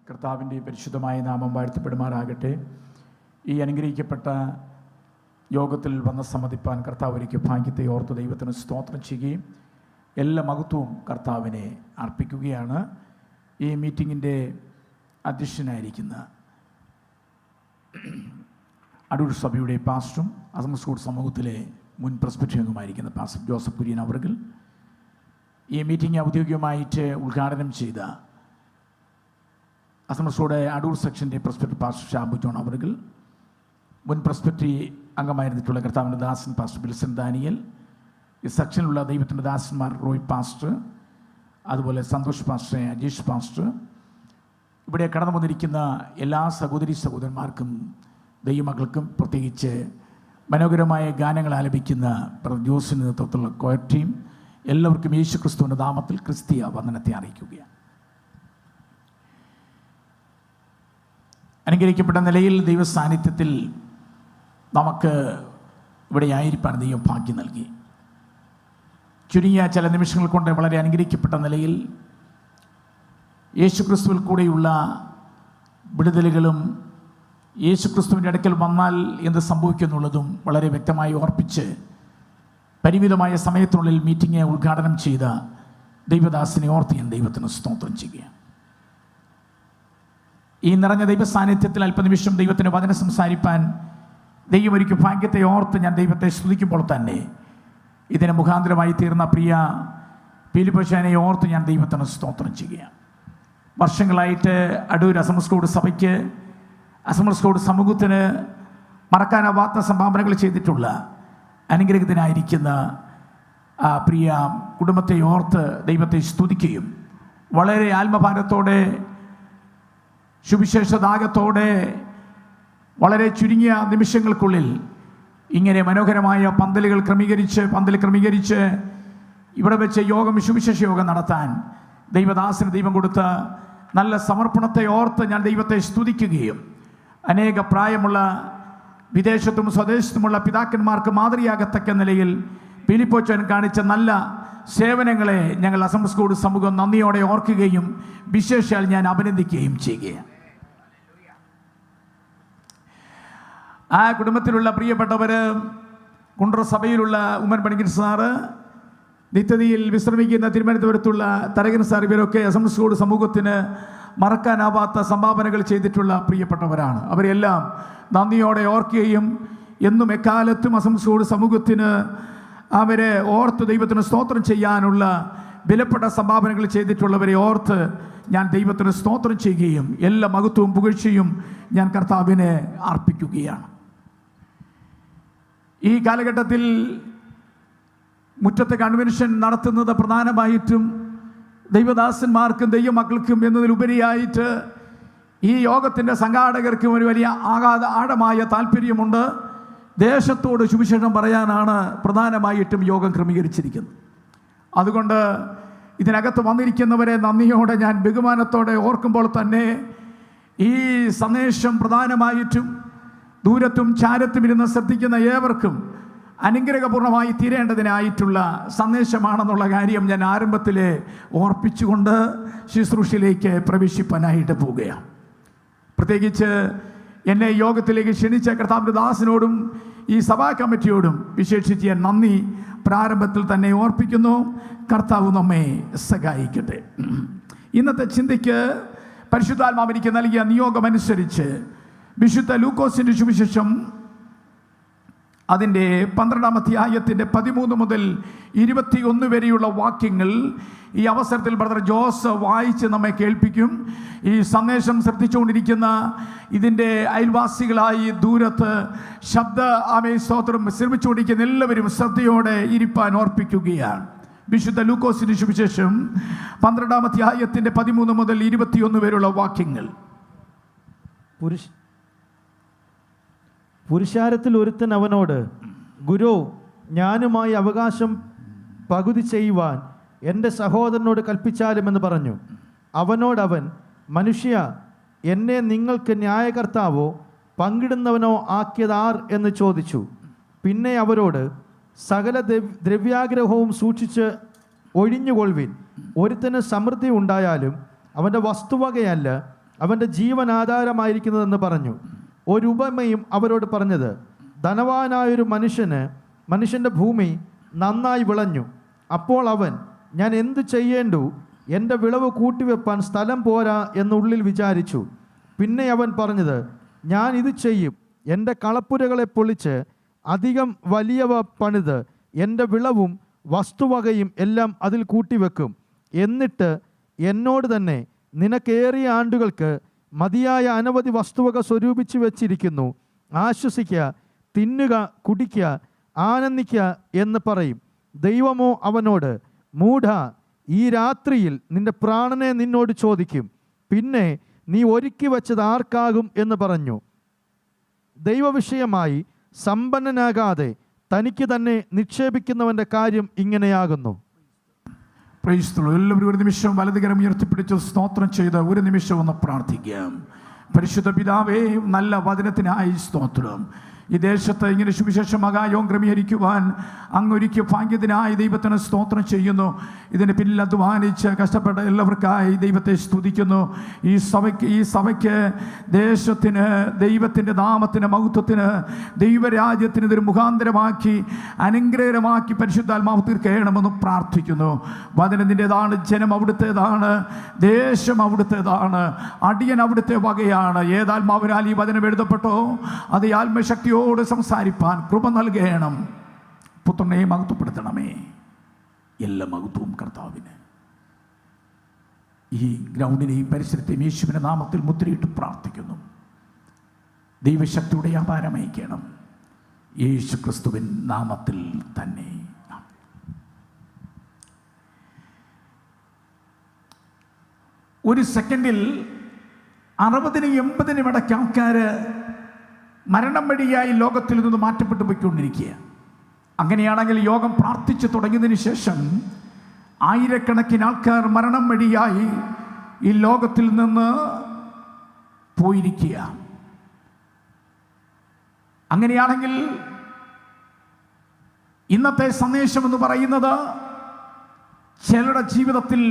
കർത്താവിൻ്റെ പരിശുദ്ധമായ നാമം വാഴ്ത്തപ്പെടുമാറാകട്ടെ. ഈ അനുഗ്രഹിക്കപ്പെട്ട യോഗത്തിൽ വന്ന് സമ്മതിപ്പാൻ കർത്താവ് ഒരുക്കിയ ഭാഗ്യത്തെ ഓർത്ത് ദൈവത്തിന് സ്തോത്രം ചെയ്യുകയും എല്ലാ മഹത്വവും കർത്താവിനെ അർപ്പിക്കുകയാണ്. ഈ മീറ്റിങ്ങിൻ്റെ അധ്യക്ഷനായിരിക്കുന്ന അടൂർ സഭയുടെ പാസ്റ്ററും അസംസ്കൂർ സമൂഹത്തിലെ മുൻ പ്രസ്ബിറ്ററി അംഗമായിരിക്കുന്ന പാസ്റ്റർ ജോസഫ് കുര്യൻ അവർകൾ, ഈ മീറ്റിംഗ് ഔദ്യോഗികമായിട്ട് ഉദ്ഘാടനം ചെയ്ത അസംസ്കൂടെ Adoor സെക്ഷൻ്റെ presbytery pastor Shabu John അവർകൾ, മുൻ പ്രസ്ബിറ്ററി അംഗമായിരുന്നിട്ടുള്ള കർത്താവിൻ്റെ ദാസൻ പാസ്റ്റർ ബിൽസൺ ദാനിയൽ, ഈ സെക്ഷനിലുള്ള ദൈവത്തിൻ്റെ ദാസന്മാർ റോയ് പാസ്റ്റർ, അതുപോലെ സന്തോഷ് പാസ്റ്റർ, അജീഷ് പാസ്റ്റർ, ഇവിടെ കടന്നു വന്നിരിക്കുന്ന എല്ലാ സഹോദരി സഹോദരന്മാർക്കും ദൈവമക്കൾക്കും, പ്രത്യേകിച്ച് മനോഹരമായ ഗാനങ്ങൾ ആലപിക്കുന്ന ജോസിന് നേതൃത്വത്തിലുള്ള കോയർ ടീം, എല്ലാവർക്കും യേശു ക്രിസ്തുവിൻ്റെ നാമത്തിൽ ക്രിസ്തീയ വന്ദനത്തെ അറിയിക്കുകയാണ്. അനുഗ്രഹിക്കപ്പെട്ട നിലയിൽ ദൈവ സാന്നിധ്യത്തിൽ നമുക്ക് ഇവിടെ ആയിരിക്കാൻ ദൈവം ഭാഗ്യം നൽകി. ചുരുങ്ങിയ ചില നിമിഷങ്ങൾ കൊണ്ട് വളരെ അനുഗ്രഹിക്കപ്പെട്ട നിലയിൽ യേശു ക്രിസ്തുവിൽ കൂടെയുള്ള വിടുതലുകളും യേശു ക്രിസ്തുവിൻ്റെ അടുക്കൽ വന്നാൽ എന്ത് സംഭവിക്കുന്നുള്ളതും വളരെ വ്യക്തമായി ഓർപ്പിച്ച് പരിമിതമായ സമയത്തിനുള്ളിൽ മീറ്റിംഗ് ഉദ്ഘാടനം ചെയ്ത ദൈവദാസനെ ഓർത്ത് ഞാൻ ദൈവത്തിന് സ്തോത്രം ചെയ്യുകയാണ്. ഈ നിറഞ്ഞ ദൈവ സാന്നിധ്യത്തിൽ അല്പനിമിഷം ദൈവത്തിന് വചനം സംസാരിപ്പാൻ ദൈവം ഒരുക്കിയ ഭാഗ്യത്തെ ഓർത്ത് ഞാൻ ദൈവത്തെ സ്തുതിക്കുമ്പോൾ തന്നെ ഇതിന് മുഖാന്തരമായി തീർന്ന പ്രിയ പീലിപ്പോശാനെ ഓർത്ത് ഞാൻ ദൈവത്തിന് സ്തോത്രം ചെയ്യുകയാണ്. വർഷങ്ങളായിട്ട് അടൂർ അസംസ്കൂട് സഭയ്ക്ക്, അസംസ്കൂട് സമൂഹത്തിന് മറക്കാനാവാത്ത സംഭാവനകൾ ചെയ്തിട്ടുള്ള അനുഗ്രഹത്തിനായിരിക്കുന്ന ആ പ്രിയ കുടുംബത്തെ ഓർത്ത് ദൈവത്തെ സ്തുതിക്കുകയും വളരെ ആത്മഭാരത്തോടെ സുവിശേഷദാഹത്തോടെ വളരെ ചുരുങ്ങിയ നിമിഷങ്ങൾക്കുള്ളിൽ ഇങ്ങനെ മനോഹരമായ പന്തൽ ക്രമീകരിച്ച് ഇവിടെ വെച്ച് സുവിശേഷ യോഗം നടത്താൻ ദൈവദാസന് ദൈവം കൊടുത്ത നല്ല സമർപ്പണത്തെ ഓർത്ത് ഞാൻ ദൈവത്തെ സ്തുതിക്കുകയും അനേക പ്രായമുള്ള വിദേശത്തും സ്വദേശത്തുമുള്ള പിതാക്കന്മാർക്ക് മാതൃയാകത്തക്ക നിലയിൽ പീലിപ്പോച്ചൻ കാണിച്ച നല്ല സേവനങ്ങളെ ഞങ്ങൾ അസംസ്കൂട് സമൂഹം നന്ദിയോടെ ഓർക്കുകയും വിശേഷാൽ ഞാൻ അഭിനന്ദിക്കുകയും ചെയ്യുകയാണ്. ആ കുടുംബത്തിലുള്ള പ്രിയപ്പെട്ടവർ, കുണ്ട്ര സഭയിലുള്ള ഉമ്മൻ പണിക്കർ സാറ്, നിത്യതയിൽ വിശ്രമിക്കുന്ന തിരുവനന്തപുരത്തുള്ള തരകൻ സാർ, ഇവരൊക്കെ അസംസ്കൂട് സമൂഹത്തിന് മറക്കാനാവാത്ത സംഭാവനകൾ ചെയ്തിട്ടുള്ള പ്രിയപ്പെട്ടവരാണ്. അവരെല്ലാം നന്ദിയോടെ ഓർക്കുകയും എന്നും എക്കാലത്തും അസംസ്കൂട് സമൂഹത്തിന് അവരെ ഓർത്ത് ദൈവത്തിന് സ്തോത്രം ചെയ്യാനുള്ള വിലപ്പെട്ട സംഭാവനകൾ ചെയ്തിട്ടുള്ളവരെ ഓർത്ത് ഞാൻ ദൈവത്തിന് സ്തോത്രം ചെയ്യുകയും എല്ലാ മഹത്വവും പുകഴ്ചയും ഞാൻ കർത്താവിനെ അർപ്പിക്കുകയാണ്. ഈ കാലഘട്ടത്തിൽ മുറ്റത്തെ കൺവെൻഷൻ നടത്തുന്നത് പ്രധാനമായിട്ടും ദൈവദാസന്മാർക്കും ദൈവമക്കൾക്കും എന്നതിലുപരിയായിട്ട് ഈ യോഗത്തിൻ്റെ സംഘാടകർക്കും ഒരു വലിയ ആഴമായ താല്പര്യമുണ്ട്. ദേശത്തോട് സുവിശേഷം പറയാനാണ് പ്രധാനമായിട്ടും യോഗം ക്രമീകരിച്ചിരിക്കുന്നത്. അതുകൊണ്ട് ഇതിനകത്ത് വന്നിരിക്കുന്നവരെ നന്ദിയോടെ ഞാൻ ബഹുമാനത്തോടെ ഓർക്കുമ്പോൾ തന്നെ ഈ സന്ദേശം പ്രധാനമായിട്ടും ദൂരത്തും ചാരത്തും ഇരുന്ന് ശ്രദ്ധിക്കുന്ന ഏവർക്കും അനുഗ്രഹപൂർണമായി തീരേണ്ടതിനായിട്ടുള്ള സന്ദേശമാണെന്നുള്ള കാര്യം ഞാൻ ആരംഭത്തിൽ ഓർപ്പിച്ചുകൊണ്ട് ശുശ്രൂഷയിലേക്ക് പ്രവേശിപ്പാനായിട്ട് പോവുകയാണ്. പ്രത്യേകിച്ച് എന്നെ യോഗത്തിലേക്ക് ക്ഷണിച്ച കർത്താവിൻ്റെ ദാസനോടും ഈ സഭാ കമ്മിറ്റിയോടും വിശേഷിച്ച് ഞാൻ നന്ദി പ്രാരംഭത്തിൽ തന്നെ ഓർപ്പിക്കുന്നു. കർത്താവ് നമ്മെ സഹായിക്കട്ടെ. ഇന്നത്തെ ചിന്തയ്ക്ക് പരിശുദ്ധാത്മാവിനിക്ക് നൽകിയ നിയോഗമനുസരിച്ച് വിശുദ്ധ ലൂക്കോസിൻ്റെ സുവിശേഷം അതിൻ്റെ 12-ാം അധ്യായത്തിൻ്റെ 13 മുതൽ 21 വരെയുള്ള വാക്യങ്ങൾ ഈ അവസരത്തിൽ ബ്രദർ ജോസ് വായിച്ച് നമ്മെ കേൾപ്പിക്കും. ഈ സന്ദേശം ശ്രദ്ധിച്ചുകൊണ്ടിരിക്കുന്ന ഇതിൻ്റെ അയൽവാസികളായി ദൂരത്ത് സ്തോത്രം ശ്രമിച്ചുകൊണ്ടിരിക്കുന്ന എല്ലാവരും ശ്രദ്ധയോടെ ഇരിപ്പാൻ ഓർപ്പിക്കുകയാണ്. വിശുദ്ധ ലൂക്കോസിൻ്റെ സുവിശേഷം 12-ാം അധ്യായത്തിൻ്റെ 13 മുതൽ 21 വരെയുള്ള വാക്യങ്ങൾ. പുരുഷാരത്തിൽ ഒരുത്തൻ അവനോട്, ഗുരു, ഞാനുമായി അവകാശം പകുതി ചെയ്യുവാൻ എൻ്റെ സഹോദരനോട് കൽപ്പിച്ചാലുമെന്ന് പറഞ്ഞു. അവനോടവൻ, മനുഷ്യ, എന്നെ നിങ്ങൾക്ക് ന്യായകർത്താവോ പങ്കിടുന്നവനോ ആക്കിയതാർ എന്ന് ചോദിച്ചു. പിന്നെ അവരോട്, സകല ദ്രവ്യാഗ്രഹവും സൂക്ഷിച്ച് ഒഴിഞ്ഞുകൊള്ളുവിൻ. ഒരുത്തന് സമൃദ്ധി ഉണ്ടായാലും അവൻ്റെ വസ്തുവകയല്ല, അവൻ്റെ ജീവൻ ആധാരമായിരിക്കുന്നതെന്ന് പറഞ്ഞു. ഒരു ഉപമയും അവരോട് പറഞ്ഞത്, ധനവാനായൊരു മനുഷ്യൻ്റെ ഭൂമി നന്നായി വിളഞ്ഞു. അപ്പോൾ അവൻ, ഞാൻ എന്തു ചെയ്യേണ്ടു? എൻ്റെ വിളവ് കൂട്ടിവെപ്പാൻ സ്ഥലം പോരാ എന്നുള്ളിൽ വിചാരിച്ചു. പിന്നെ അവൻ പറഞ്ഞത്, ഞാൻ ഇത് ചെയ്യും. എൻ്റെ കളപ്പുരകളെ പൊളിച്ച് അധികം വലിയവ പണിത് എൻ്റെ വിളവും വസ്തുവകയും എല്ലാം അതിൽ കൂട്ടിവെക്കും. എന്നിട്ട് എന്നോട് തന്നെ, നിനക്കേറിയ ആണ്ടുകൾക്ക് മതിയായ അനവധി വസ്തുവക സ്വരൂപിച്ചു വെച്ചിരിക്കുന്നു. ആശ്വസിക്കുക, തിന്നുക, കുടിക്കുക, ആനന്ദിക്കുക എന്ന് പറയും. ദൈവമോ അവനോട്, മൂഢ, ഈ രാത്രിയിൽ നിന്റെ പ്രാണനെ നിന്നോട് ചോദിക്കും. പിന്നെ നീ ഒരുക്കി വച്ചത് ആർക്കാകും എന്ന് പറഞ്ഞു. ദൈവവിഷയമായി സമ്പന്നനാകാതെ തനിക്ക് തന്നെ നിക്ഷേപിക്കുന്നവൻ്റെ കാര്യം ഇങ്ങനെയാകുന്നു. എല്ലാവരും ഒരു നിമിഷം വലതുകരം ഉയർത്തിപ്പിടിച്ച് സ്തോത്രം ചെയ്ത് ഒരു നിമിഷം ഒന്ന് പ്രാർത്ഥിക്കാം. പരിശുദ്ധ പിതാവേ, നല്ല വചനത്തിനായി സ്തോത്രം. ഈ ദേശത്ത് ഇങ്ങനെ സുവിശേഷ മഹായോഗം ക്രമീകരിക്കുവാൻ അങ്ങൊരുക്കിയ ഭാഗ്യത്തിനായി ദൈവത്തിന് സ്തോത്രം ചെയ്യുന്നു. ഇതിന് പിന്നിൽ അധ്വാനിച്ച് കഷ്ടപ്പെട്ട എല്ലാവർക്കായി ദൈവത്തെ സ്തുതിക്കുന്നു. ഈ സഭയ്ക്ക് ദേശത്തിന് ദൈവത്തിൻ്റെ നാമത്തിന് മഹത്വത്തിന് ദൈവരാജ്യത്തിന് ഇതൊരു മുഖാന്തരമാക്കി അനുഗ്രഹമാക്കി പരിശുദ്ധാത്മാവ് തീർക്കണമെന്ന് പ്രാർത്ഥിക്കുന്നു. വചനം നിൻ്റേതാണ്, ജനം അവിടുത്തേതാണ്, ദേശം അവിടുത്തേതാണ്, അടിയൻ അവിടുത്തെ വകയാണ്. ഏതാത്മാവിനാൽ ഈ വചനം എഴുതപ്പെട്ടോ അത് ആത്മശക്തി സംസാരിപ്പാൻ കൃപ നൽകണം. പുത്രനെ മഹത്വപ്പെടുത്തണമേ. എല്ലാ മഹത്വവും കർത്താവിന്. ഈ ഗ്രൗണ്ടിനെയും പരിസരത്തെയും യേശുവിൻ്റെ നാമത്തിൽ മുദ്രയിട്ട് പ്രാർത്ഥിക്കുന്നു. ദൈവശക്തിയുടെ വ്യാപാരമയക്കണം യേശു ക്രിസ്തുവിൻ നാമത്തിൽ തന്നെ. ഒരു സെക്കൻഡിൽ 60-80 ഇടയ്ക്ക് ആൾക്കാർ മരണം വഴിയായി ലോകത്തിൽ നിന്ന് മാറ്റപ്പെട്ടു പോയിക്കൊണ്ടിരിക്കുക. അങ്ങനെയാണെങ്കിൽ യോഗം പ്രാർത്ഥിച്ചു തുടങ്ങിയതിന് ശേഷം ആയിരക്കണക്കിന് ആൾക്കാർ മരണം വഴിയായി ഈ ലോകത്തിൽ നിന്ന് പോയിരിക്കുക. അങ്ങനെയാണെങ്കിൽ ഇന്നത്തെ സന്ദേശം എന്ന് പറയുന്നത് ചിലരുടെ ജീവിതത്തിൽ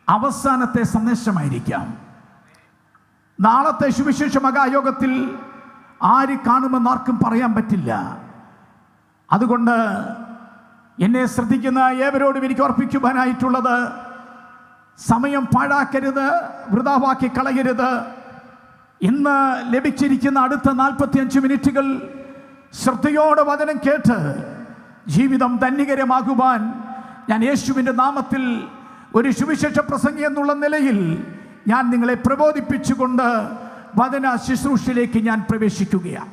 അവസാനത്തെ സന്ദേശമായിരിക്കാം. നാളത്തെ സുവിശേഷ മഹായോഗത്തിൽ ആര് കാണുമെന്ന് ആർക്കും പറയാൻ പറ്റില്ല. അതുകൊണ്ട് എന്നെ ശ്രദ്ധിക്കുന്ന ഏവരോടും എനിക്ക് ഓർപ്പിക്കുവാനായിട്ടുള്ളത്, സമയം പാഴാക്കരുത്, വൃഥാവാക്കി കളയരുത്. ഇന്ന് ലഭിച്ചിരിക്കുന്ന അടുത്ത 45 മിനിറ്റുകൾ ശ്രദ്ധയോടെ വചനം കേട്ട് ജീവിതം ധന്യകരമാകുവാൻ ഞാൻ യേശുവിൻ്റെ നാമത്തിൽ ഒരു സുവിശേഷ പ്രസംഗി എന്നുള്ള നിലയിൽ ഞാൻ നിങ്ങളെ പ്രബോധിപ്പിച്ചുകൊണ്ട് വചന ശുശ്രൂഷയിലേക്ക് ഞാൻ പ്രവേശിക്കുകയാണ്.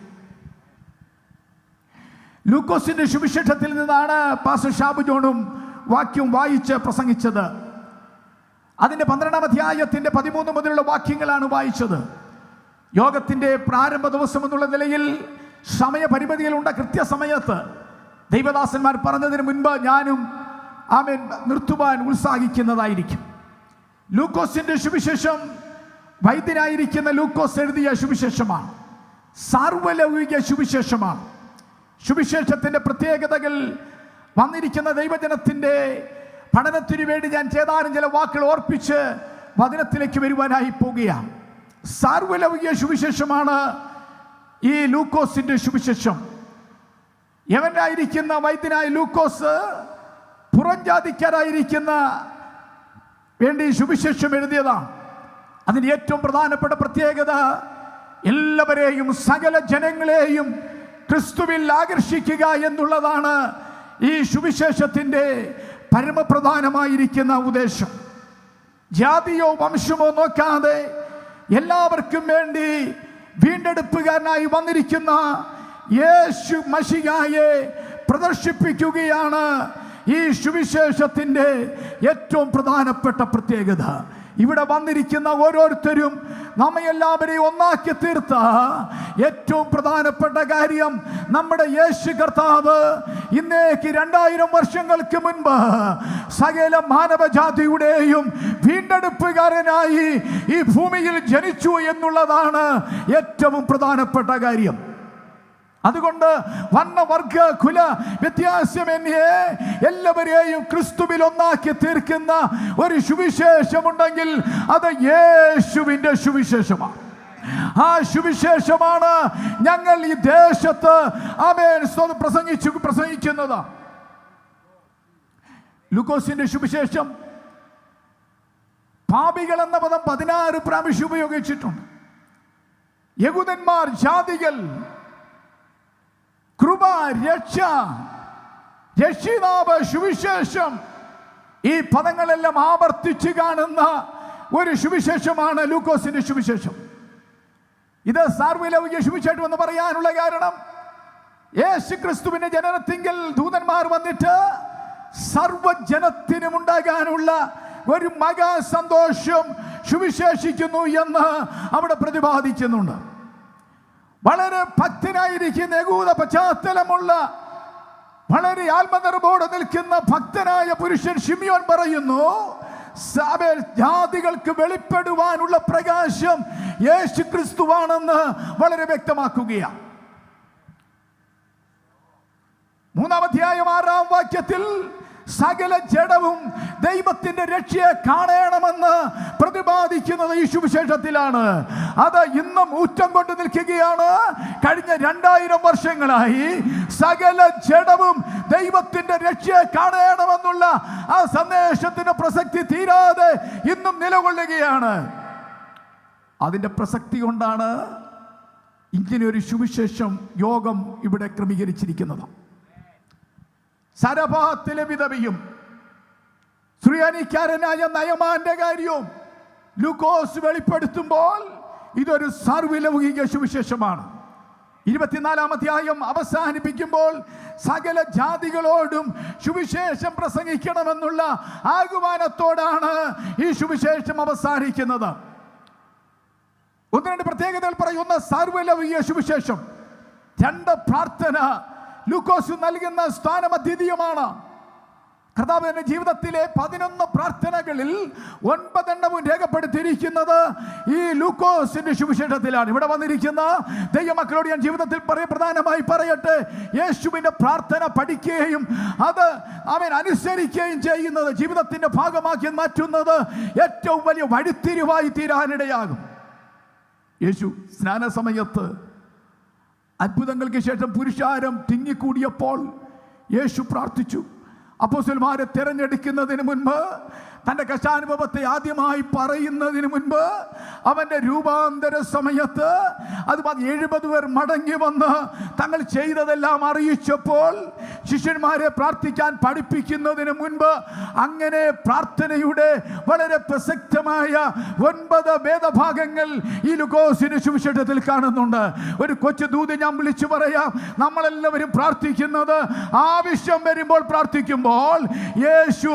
ലൂക്കോസിന്റെ സുവിശേഷത്തിൽ നിന്നാണ് പാസ്റ്റർ ഷാബു ജോണും വാക്യം വായിച്ച് പ്രസംഗിച്ചത്. അതിൻ്റെ 12-ാം അധ്യായത്തിൻ്റെ 13 മുതലുള്ള വാക്യങ്ങളാണ് വായിച്ചത്. യോഗത്തിൻ്റെ പ്രാരംഭ ദിവസം എന്നുള്ള നിലയിൽ സമയപരിമിതികളുണ്ട്. കൃത്യസമയത്ത് ദൈവദാസന്മാർ പറഞ്ഞതിന് മുൻപ് ഞാനും ആമേൻ നിർത്തുവാൻ ഉത്സാഹിക്കുന്നതായിരിക്കും. ലൂക്കോസിന്റെ സുവിശേഷം വൈദ്യനായിരിക്കുന്ന ലൂക്കോസ് എഴുതിയ സുവിശേഷമാണ്. സാർവലൗകിക സുവിശേഷമാണ്. സുവിശേഷത്തിൻ്റെ പ്രത്യേകതകൾ വന്നിരിക്കുന്ന ദൈവജനത്തിൻ്റെ പഠനത്തിനു വേണ്ടി ഞാൻ ചില വാക്കുകൾ ഓർപ്പിച്ച് വചനത്തിലേക്ക് വരുവാനായി പോകുകയാണ്. സാർവലൗകിക സുവിശേഷമാണ് ഈ ലൂക്കോസിന്റെ സുവിശേഷം. യവനായിരിക്കുന്ന വൈദ്യനായ ലൂക്കോസ് പുറംജാതിക്കാരായിരിക്കുന്ന വേണ്ടി സുവിശേഷം എഴുതിയതാണ്. അതിന് ഏറ്റവും പ്രധാനപ്പെട്ട പ്രത്യേകത എല്ലാവരെയും സകല ജനങ്ങളെയും ക്രിസ്തുവിൽ ആകർഷിക്കുക എന്നുള്ളതാണ് ഈ സുവിശേഷത്തിൻ്റെ പരമപ്രധാനമായിരിക്കുന്ന ഉദ്ദേശം. ജാതിയോ വംശമോ നോക്കാതെ എല്ലാവർക്കും വേണ്ടി വീണ്ടെടുപ്പുകാരനായി വന്നിരിക്കുന്ന യേശു മശിഹായെ പ്രദർശിപ്പിക്കുകയാണ് ഈ സുവിശേഷത്തിൻ്റെ ഏറ്റവും പ്രധാനപ്പെട്ട പ്രത്യേകത. ഇവിടെ വന്നിരിക്കുന്ന ഓരോരുത്തരും നമ്മയെല്ലാവരെയും ഒന്നാക്കി തീർത്ത ഏറ്റവും പ്രധാനപ്പെട്ട കാര്യം, നമ്മുടെ യേശു കർത്താവ് ഇന്നേക്ക് 2000 വർഷങ്ങൾക്ക് മുൻപ് സകല മാനവജാതിയുടെയും വീണ്ടെടുപ്പുകാരനായി ഈ ഭൂമിയിൽ ജനിച്ചു എന്നുള്ളതാണ് ഏറ്റവും പ്രധാനപ്പെട്ട കാര്യം. അതുകൊണ്ട് വർണ്ണവർഗ കുല വ്യത്യാസമന്യേ എല്ലാവരെയും ക്രിസ്തുവിൽ ഒന്നാക്കി തീർക്കുന്ന ഒരു സുവിശേഷമുണ്ടെങ്കിൽ അത് യേശുവിന്റെ സുവിശേഷമാണ്. ആ സുവിശേഷമാണ് ഞങ്ങൾ ഈ ദേശത്ത് പ്രസംഗിക്കുന്നത്. ലൂക്കോസിന്റെ സുവിശേഷം പാപികൾ എന്ന പദം 16 പ്രാവശ്യം ഉപയോഗിച്ചിട്ടുണ്ട്. യഹൂദന്മാർ, ജാതികൾ, കൃപ, രക്ഷ, രക്ഷിതാവ്, സുവിശേഷം, ഈ പദങ്ങളെല്ലാം ആവർത്തിച്ച് കാണുന്ന ഒരു സുവിശേഷമാണ് ലൂക്കോസിന്റെ സുവിശേഷം. ഇത് സാർവലൗകിക സുവിശേഷം എന്ന് പറയാനുള്ള കാരണം, യേശു ക്രിസ്തുവിന്റെ ജനനത്തിങ്കിൽ ദൂതന്മാർ വന്നിട്ട് സർവജനത്തിനും ഉണ്ടാകാനുള്ള ഒരു മഹാ സന്തോഷം സുവിശേഷിക്കുന്നു എന്ന് അവിടെ പ്രതിപാദിക്കുന്നുണ്ട്. വളരെ ഭക്തനായിരിക്കുന്ന യഹൂദ പശ്ചാത്തലമുള്ള വളരെ ആത്മനിർഭോടെ നിൽക്കുന്ന ഭക്തനായ പുരുഷൻ ശിമിയോൻ പറയുന്നു, ജാതികൾക്ക് വെളിപ്പെടുവാനുള്ള പ്രകാശം യേശു ക്രിസ്തുവാണെന്ന് വളരെ വ്യക്തമാക്കുകയാണ്. 3-ാം അധ്യായം 6-ാം വാക്യത്തിൽ സകല ജഡവും ദൈവത്തിന്റെ രക്ഷയെ കാണണമെന്ന് പ്രതിപാദിക്കുന്നത് ഈ സുവിശേഷത്തിലാണ്. അത് ഇന്നും ഊറ്റം കൊണ്ട് നിൽക്കുകയാണ്. കഴിഞ്ഞ 2000 വർഷങ്ങളായി സകല ജഡവും ദൈവത്തിന്റെ രക്ഷയെ കാണണമെന്നുള്ള ആ സന്ദേശത്തിന്റെ പ്രസക്തി തീരാതെ ഇന്നും നിലകൊള്ളുകയാണ്. അതിന്റെ പ്രസക്തി കൊണ്ടാണ് ഇങ്ങനെ ഒരു സുവിശേഷം യോഗം ഇവിടെ ക്രമീകരിച്ചിരിക്കുന്നത്. സരഭാത്തിലെ വിധവയും സുറിയാനിക്കാരനായ നയമാന്റെ കാര്യവും ലൂക്കോസ് വെളിപ്പെടുത്തുമ്പോൾ ഇതൊരു സാർവലൗകിക സുവിശേഷമാണ്. 24-ാം അധ്യായം അവസാനിപ്പിക്കുമ്പോൾ സകല ജാതികളോടും സുവിശേഷം പ്രസംഗിക്കണമെന്നുള്ള ആഹ്വാനത്തോടാണ് ഈ സുവിശേഷം അവസാനിക്കുന്നത്. 1-2 പ്രത്യേകതകൾ പറയുന്ന സാർവലൗകിക സുവിശേഷം. 2 പ്രാർത്ഥന ലൂക്കോസ് നൽകുന്ന സ്ഥാനം അദ്വിതീയമാണ്. കർത്താവിന്റെ ജീവിതത്തിലെ 11 പ്രാർത്ഥനകളിൽ 9 എണ്ണവും രേഖപ്പെടുത്തിയിരിക്കുന്നത് ഈ ലൂക്കോസിന്റെ സുവിശേഷത്തിലാണ്. ഇവിടെ വന്നിരിക്കുന്ന ദൈവമക്കളോട് ഞാൻ ജീവിതത്തിൽ പ്രധാനമായി പറയട്ടെ, യേശുവിന്റെ പ്രാർത്ഥന പഠിക്കുകയും അത് അവൻ അനുസരിക്കുകയും ചെയ്യുന്നത്, ജീവിതത്തിന്റെ ഭാഗമാക്കി മാറ്റുന്നത് ഏറ്റവും വലിയ വഴിത്തിരിവായി തീരാനിടയാകും. യേശു സ്നാന സമയത്ത് അത്ഭുതങ്ങൾക്ക് ശേഷം പുരുഷാരം തിങ്ങിക്കൂടിയപ്പോൾ യേശു പ്രാർത്ഥിച്ചു. അപ്പോസ്തലന്മാരെ തിരഞ്ഞെടുക്കുന്നതിന് മുൻപ്, തൻ്റെ കഷ്ടാനുഭവത്തെ ആദ്യമായി പറയുന്നതിന് മുൻപ്, അവൻ്റെ രൂപാന്തര സമയത്ത് അത് 70 പേർ മടങ്ങി വന്ന് തങ്ങൾ ചെയ്തതെല്ലാം അറിയിച്ചപ്പോൾ ശിഷ്യന്മാരെ പ്രാർത്ഥിക്കാൻ പഠിപ്പിക്കുന്നതിന് മുൻപ് അങ്ങനെ പ്രാർത്ഥനയുടെ വളരെ പ്രസക്തമായ 9 വേദഭാഗങ്ങൾ ഈ ലൂക്കോസിന്റെ സുവിശേഷത്തിൽ കാണുന്നുണ്ട്. ഒരു കൊച്ചു ദൂത് ഞാൻ വിളിച്ചു പറയാം. നമ്മളെല്ലാവരും പ്രാർത്ഥിക്കുന്നത് ആവശ്യം വരുമ്പോൾ പ്രാർത്ഥിക്കുമ്പോൾ, യേശു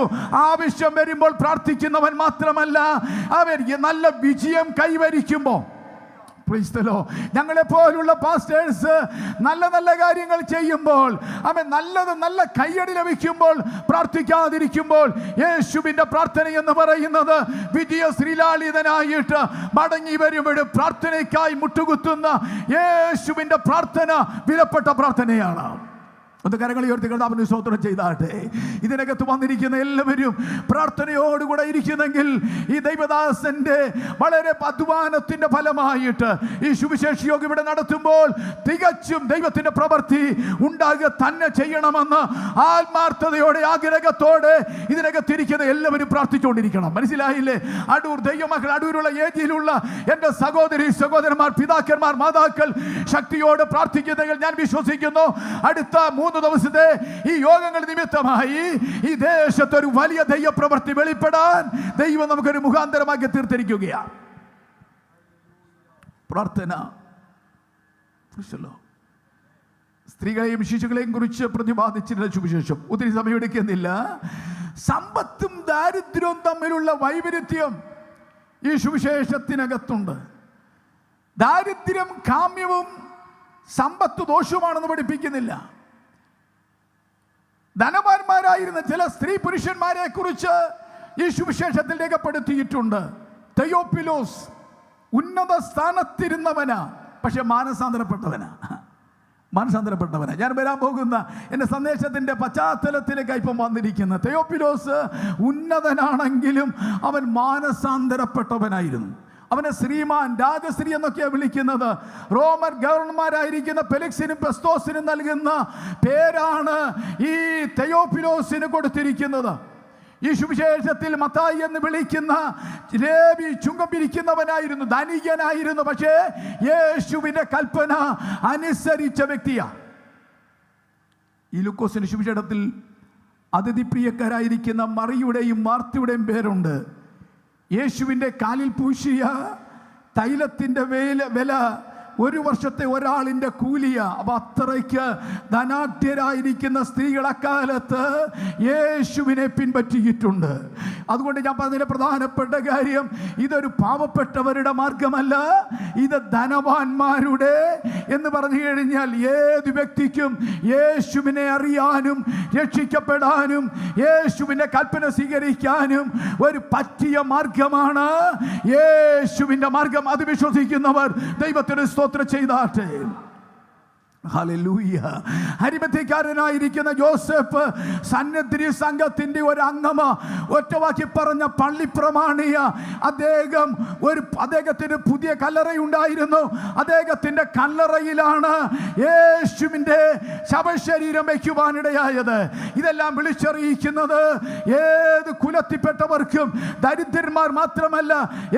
ആവശ്യം വരുമ്പോൾ പ്രാർത്ഥിക്കുന്നവൻ മാത്രമല്ല, അവൻ നല്ല വിജയം കൈവരിക്കുമ്പോൾ, ഞങ്ങളെ പോലുള്ള പാസ്റ്റേഴ്സ് നല്ല നല്ല കാര്യങ്ങൾ ചെയ്യുമ്പോൾ, അവൻ നല്ല കയ്യടി ലഭിക്കുമ്പോൾ പ്രാർത്ഥിക്കാതിരിക്കുമ്പോൾ, യേശുവിന്റെ പ്രാർത്ഥന എന്ന് പറയുന്നത് വിജയ ശ്രീലാളിതനായിട്ട് മടങ്ങി വരുമ്പോഴും പ്രാർത്ഥനയ്ക്കായി മുട്ടുകുത്തുന്ന യേശുവിന്റെ പ്രാർത്ഥന വിലപ്പെട്ട പ്രാർത്ഥനയാണ്. ഒന്ന് കരങ്ങൾ ഉയർത്തി കർത്താവിന് സ്തോത്രം ചെയ്താട്ടെ. ഇതിനകത്ത് വന്നിരിക്കുന്ന എല്ലാവരും പ്രാർത്ഥനയോടുകൂടെ ഇരിക്കുന്നെങ്കിൽ ഈ ദൈവദാസന്റെ വളരെ അധ്വാനത്തിന്റെ ഫലമായിട്ട് ഈ സുവിശേഷ യോഗം ഇവിടെ നടത്തുമ്പോൾ തികച്ചും ദൈവത്തിന്റെ പ്രവൃത്തി ഉണ്ടാകുക തന്നെ ചെയ്യണമെന്ന് ആത്മാർത്ഥതയോടെ ആഗ്രഹത്തോടെ ഇതിനകത്തിരിക്കുന്ന എല്ലാവരും പ്രാർത്ഥിച്ചുകൊണ്ടിരിക്കണം. മനസ്സിലായില്ലേ? അടൂർ ദൈവമക്കൾ, അടൂരുള്ള ഏജിയിലുള്ള എൻ്റെ സഹോദരി സഹോദരന്മാർ, പിതാക്കന്മാർ, മാതാക്കൾ ശക്തിയോട് പ്രാർത്ഥിക്കുന്നെങ്കിൽ ഞാൻ വിശ്വസിക്കുന്നു അടുത്ത 3 ദിവസത്തെ ഈ യോഗങ്ങൾ നിമിത്തമായി ഈ ദേശത്ത് ഒരു വലിയ ദൈവപ്രവൃത്തി വെളിപ്പെടാൻ ദൈവം നമുക്കൊരു മുഖാന്തരമാക്കി തീർത്തിരിക്കുകയാണ്. പ്രാർത്ഥന. സ്ത്രീകളെയും ശിശുക്കളെയും കുറിച്ച് പ്രതിപാദിച്ചിട്ടുള്ള സുവിശേഷം ഒത്തിരി സമയം എടുക്കുന്നില്ല. സമ്പത്തും ദാരിദ്ര്യവും തമ്മിലുള്ള വൈപരീത്യം ഈ സുവിശേഷത്തിനകത്തുണ്ട്. ദാരിദ്ര്യം കാമ്യവും സമ്പത്ത് ദോഷവുമാണെന്ന് പഠിപ്പിക്കുന്നില്ല. ധനവാന്മാരായിരുന്ന ചില സ്ത്രീ പുരുഷന്മാരെ കുറിച്ച് ഈ സുവിശേഷത്തിൽ രേഖപ്പെടുത്തിയിട്ടുണ്ട്. തെയോപ്പിലോസ് ഉന്നത സ്ഥാനത്തിരുന്നവനാ, പക്ഷെ മാനസാന്തരപ്പെട്ടവനാ. മാനസാന്തരപ്പെട്ടവനാണ്. ഞാൻ വരാൻ പോകുന്ന എൻ്റെ സന്ദേശത്തിൻ്റെ പശ്ചാത്തലത്തിലേക്ക് ഇപ്പം വന്നിരിക്കുന്ന തെയോപ്പിലോസ് ഉന്നതനാണെങ്കിലും അവൻ മാനസാന്തരപ്പെട്ടവനായിരുന്നു. അവനെ ശ്രീമാൻ, രാജശ്രീ എന്നൊക്കെയാണ് വിളിക്കുന്നത്. റോമൻ ഗവർണർമാരായിരിക്കുന്ന ഫെലിക്സിനും ഫെസ്തോസിനും നൽകുന്ന പേരാണ് ഈ തെയോപ്പിലോസിന് കൊടുത്തിരിക്കുന്നത്. ഈ സുവിശേഷത്തിൽ മത്തായി എന്ന് വിളിക്കുന്ന ലേവി ചുങ്കം പിരിക്കുന്നവനായിരുന്നു, ധനികനായിരുന്നു. പക്ഷേ യേശുവിൻ്റെ കൽപ്പന അനുസരിച്ച വ്യക്തിയാണ്. ഈ ലൂക്കോസിന്റെ സുവിശേഷത്തിൽ അതിഥിപ്രിയക്കാരായിരിക്കുന്ന മറിയുടെയും മാർത്തയുടെയും പേരുണ്ട്. യേശുവിൻ്റെ കാലിൽ പൂശിയ തൈലത്തിൻ്റെ വില ഒരു വർഷത്തെ ഒരാളിൻ്റെ കൂലിയ. അപ്പൊ അത്രയ്ക്ക് ധനാഢ്യരായിരിക്കുന്ന സ്ത്രീകൾ അക്കാലത്ത് യേശുവിനെ പിൻപറ്റിയിട്ടുണ്ട്. അതുകൊണ്ട് ഞാൻ പറഞ്ഞതിന്റെ പ്രധാനപ്പെട്ട കാര്യം, ഇതൊരു പാവപ്പെട്ടവരുടെ മാർഗമല്ല, ഇത് ധനവാന്മാരുടെ എന്ന് പറഞ്ഞു കഴിഞ്ഞാൽ ഏത് വ്യക്തിക്കും യേശുവിനെ അറിയാനും രക്ഷിക്കപ്പെടാനും യേശുവിൻ്റെ കൽപ്പന സ്വീകരിക്കാനും ഒരു പറ്റിയ മാർഗമാണ് യേശുവിൻ്റെ മാർഗം. അത് വിശ്വസിക്കുന്നവർ ദൈവത്തിന് സ്തോത്രം ചെയ്താട്ടെ. ഹല്ലേലൂയ. അരിമത്യക്കാരനായിരിക്കുന്ന യോസേഫ് സന്നദ്ധി സംഘത്തിന്റെ ഒരു അംഗമ, ഒറ്റവാക്കി പറഞ്ഞ പള്ളിപ്രമാണിയ. അദ്ദേഹത്തിന് പുതിയ കല്ലറയുണ്ടായിരുന്നു. അദ്ദേഹത്തിന്റെ കല്ലറയിലാണ് യേശുവിൻ്റെ ശവശരീരം വയ്ക്കുവാനിടയായത്. ഇതെല്ലാം വിളിച്ചറിയിക്കുന്നത് ഏത് കുലത്തിൽപ്പെട്ടവർക്കും, ദരിദ്രന്മാർ മാത്രമല്ല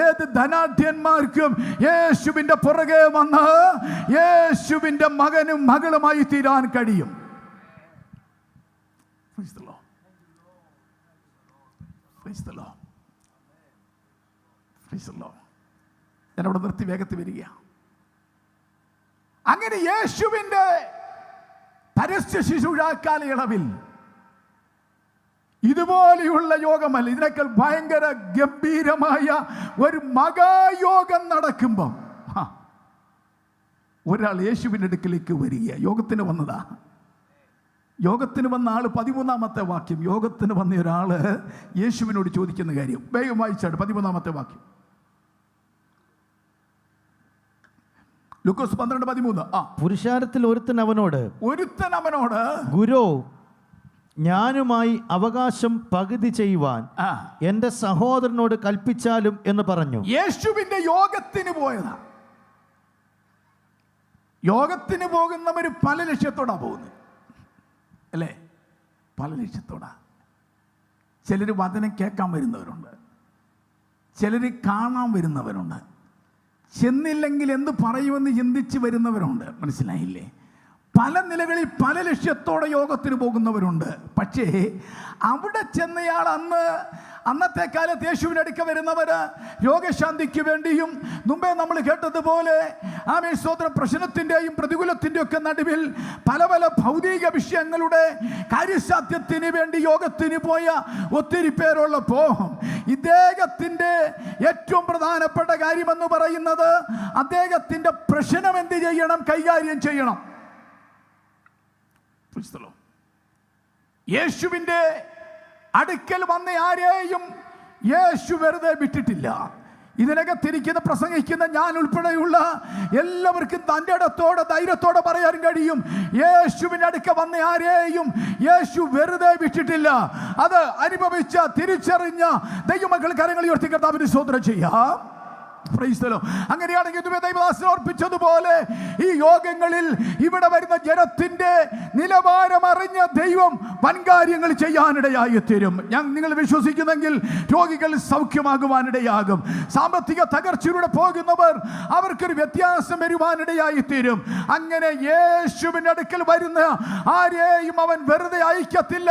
ഏത് ധനാഢ്യന്മാർക്കും യേശുവിൻ്റെ പുറകെ വന്ന് യേശുവിൻ്റെ മകനും മകളുമായി തീരാൻ കഴിയും. ഞാനവിടെ നിർത്തി വേഗത്തിൽ വരിക. അങ്ങനെ യേശുവിൻ്റെ പരസ്യ ശുശ്രൂഷ കാലയളവിൽ ഇതുപോലെയുള്ള യോഗമല്ല, ഇതിനേക്കാൾ ഭയങ്കര ഗംഭീരമായ ഒരു മഹായോഗം നടക്കുമ്പം ഒരാൾ യേശുവിൻ്റെ അടുക്കിലേക്ക് വരിക. യോഗത്തിന് വന്നതാ. യോഗത്തിന് വന്ന ആൾ 13-ാമത്തെ വാക്യം. യോഗത്തിന് വന്ന ഒരാള് യേശുവിനോട് ചോദിക്കുന്ന കാര്യം വേഗം വായിച്ചാണ്. 13-ാമത്തെ വാക്യം ലൂക്കോസ് 12:13. പുരുഷാരത്തിൽ ഒരുത്തൻ അവനോട് ഗുരു, ഞാനുമായി അവകാശം പകുതി ചെയ്യുവാൻ എന്റെ സഹോദരനോട് കൽപ്പിച്ചാലും എന്ന് പറഞ്ഞു. യേശുവിന്റെ യോഗത്തിന് പോയതാ. യോഗത്തിന് പോകുന്നവർ പല ലക്ഷ്യത്തോടാ പോകുന്നത് അല്ലേ? പല ലക്ഷ്യത്തോടാ. ചിലർ വചനം കേൾക്കാൻ വരുന്നവരുണ്ട്, ചിലർ കാണാൻ വരുന്നവരുണ്ട്, ചെന്നില്ലെങ്കിൽ എന്ത് പറയുമെന്ന് ചിന്തിച്ച് വരുന്നവരുണ്ട്. മനസ്സിലായില്ലേ? പല നിലകളിൽ പല ലക്ഷ്യത്തോടെ യോഗത്തിന് പോകുന്നവരുണ്ട്. പക്ഷേ അവിടെ ചെന്നയാൾ അന്നത്തെ കാലത്ത് യേശുവിൻ്റെ അടുക്ക വരുന്നവർ രോഗശാന്തിക്ക് വേണ്ടിയും മുമ്പേ നമ്മൾ കേട്ടതുപോലെ സ്തോത്രം പ്രശ്നത്തിൻ്റെയും പ്രതികൂലത്തിൻ്റെ ഒക്കെ നടുവിൽ പല പല ഭൗതിക വിഷയങ്ങളുടെ കാര്യസാധ്യത്തിന് വേണ്ടി യോഗത്തിന് പോയ ഒത്തിരി പേരുള്ളപ്പോൾ ഇദ്ദേഹത്തിൻ്റെ ഏറ്റവും പ്രധാനപ്പെട്ട കാര്യമെന്ന് പറയുന്നത് അദ്ദേഹത്തിൻ്റെ പ്രശ്നം എന്ത് ചെയ്യണം, കൈകാര്യം ചെയ്യണം. യേശുവിൻ്റെ അടുക്കൽ വന്ന ആരെയും യേശു വെറുതെ വിട്ടിട്ടില്ല. ഇതിനകത്തിരിക്കുന്ന പ്രസംഗിക്കുന്ന ഞാൻ ഉൾപ്പെടെയുള്ള എല്ലാവർക്കും തൻ്റെ ഇടത്തോടെ ധൈര്യത്തോടെ പറയാൻ കഴിയും, യേശുവിൻ്റെ അടുക്ക വന്ന ആരെയും യേശു വെറുതെ വിട്ടിട്ടില്ല. അത് അനുഭവിച്ച തിരിച്ചറിഞ്ഞ ദൈവമക്കൾ കരങ്ങൾ ഉയർത്തി കർത്താവിന് സ്തോത്രം ചെയ്യാം. അങ്ങനെയാണെങ്കിൽ ദൈവദാസൻ ഓർപ്പിച്ചതുപോലെ ഈ യോഗങ്ങളിൽ ഇവിടെ വരുന്ന ജനത്തിന്റെ നിലവാരം അറിഞ്ഞ ദൈവം വൻകാര്യങ്ങൾ ചെയ്യാനിടയായി തീരും. നിങ്ങൾ വിശ്വസിക്കുന്നെങ്കിൽ രോഗികൾ സൗഖ്യമാകുവാനിടയാകും. സാമ്പത്തിക തകർച്ചയിലൂടെ പോകുന്നവർ അവർക്കൊരു വ്യത്യാസം വരുവാനിടയായി തീരും. അങ്ങനെ യേശുവിന്റെ അടുക്കൽ വരുന്ന ആരെയും അവൻ വെറുതെ അയക്കത്തില്ല.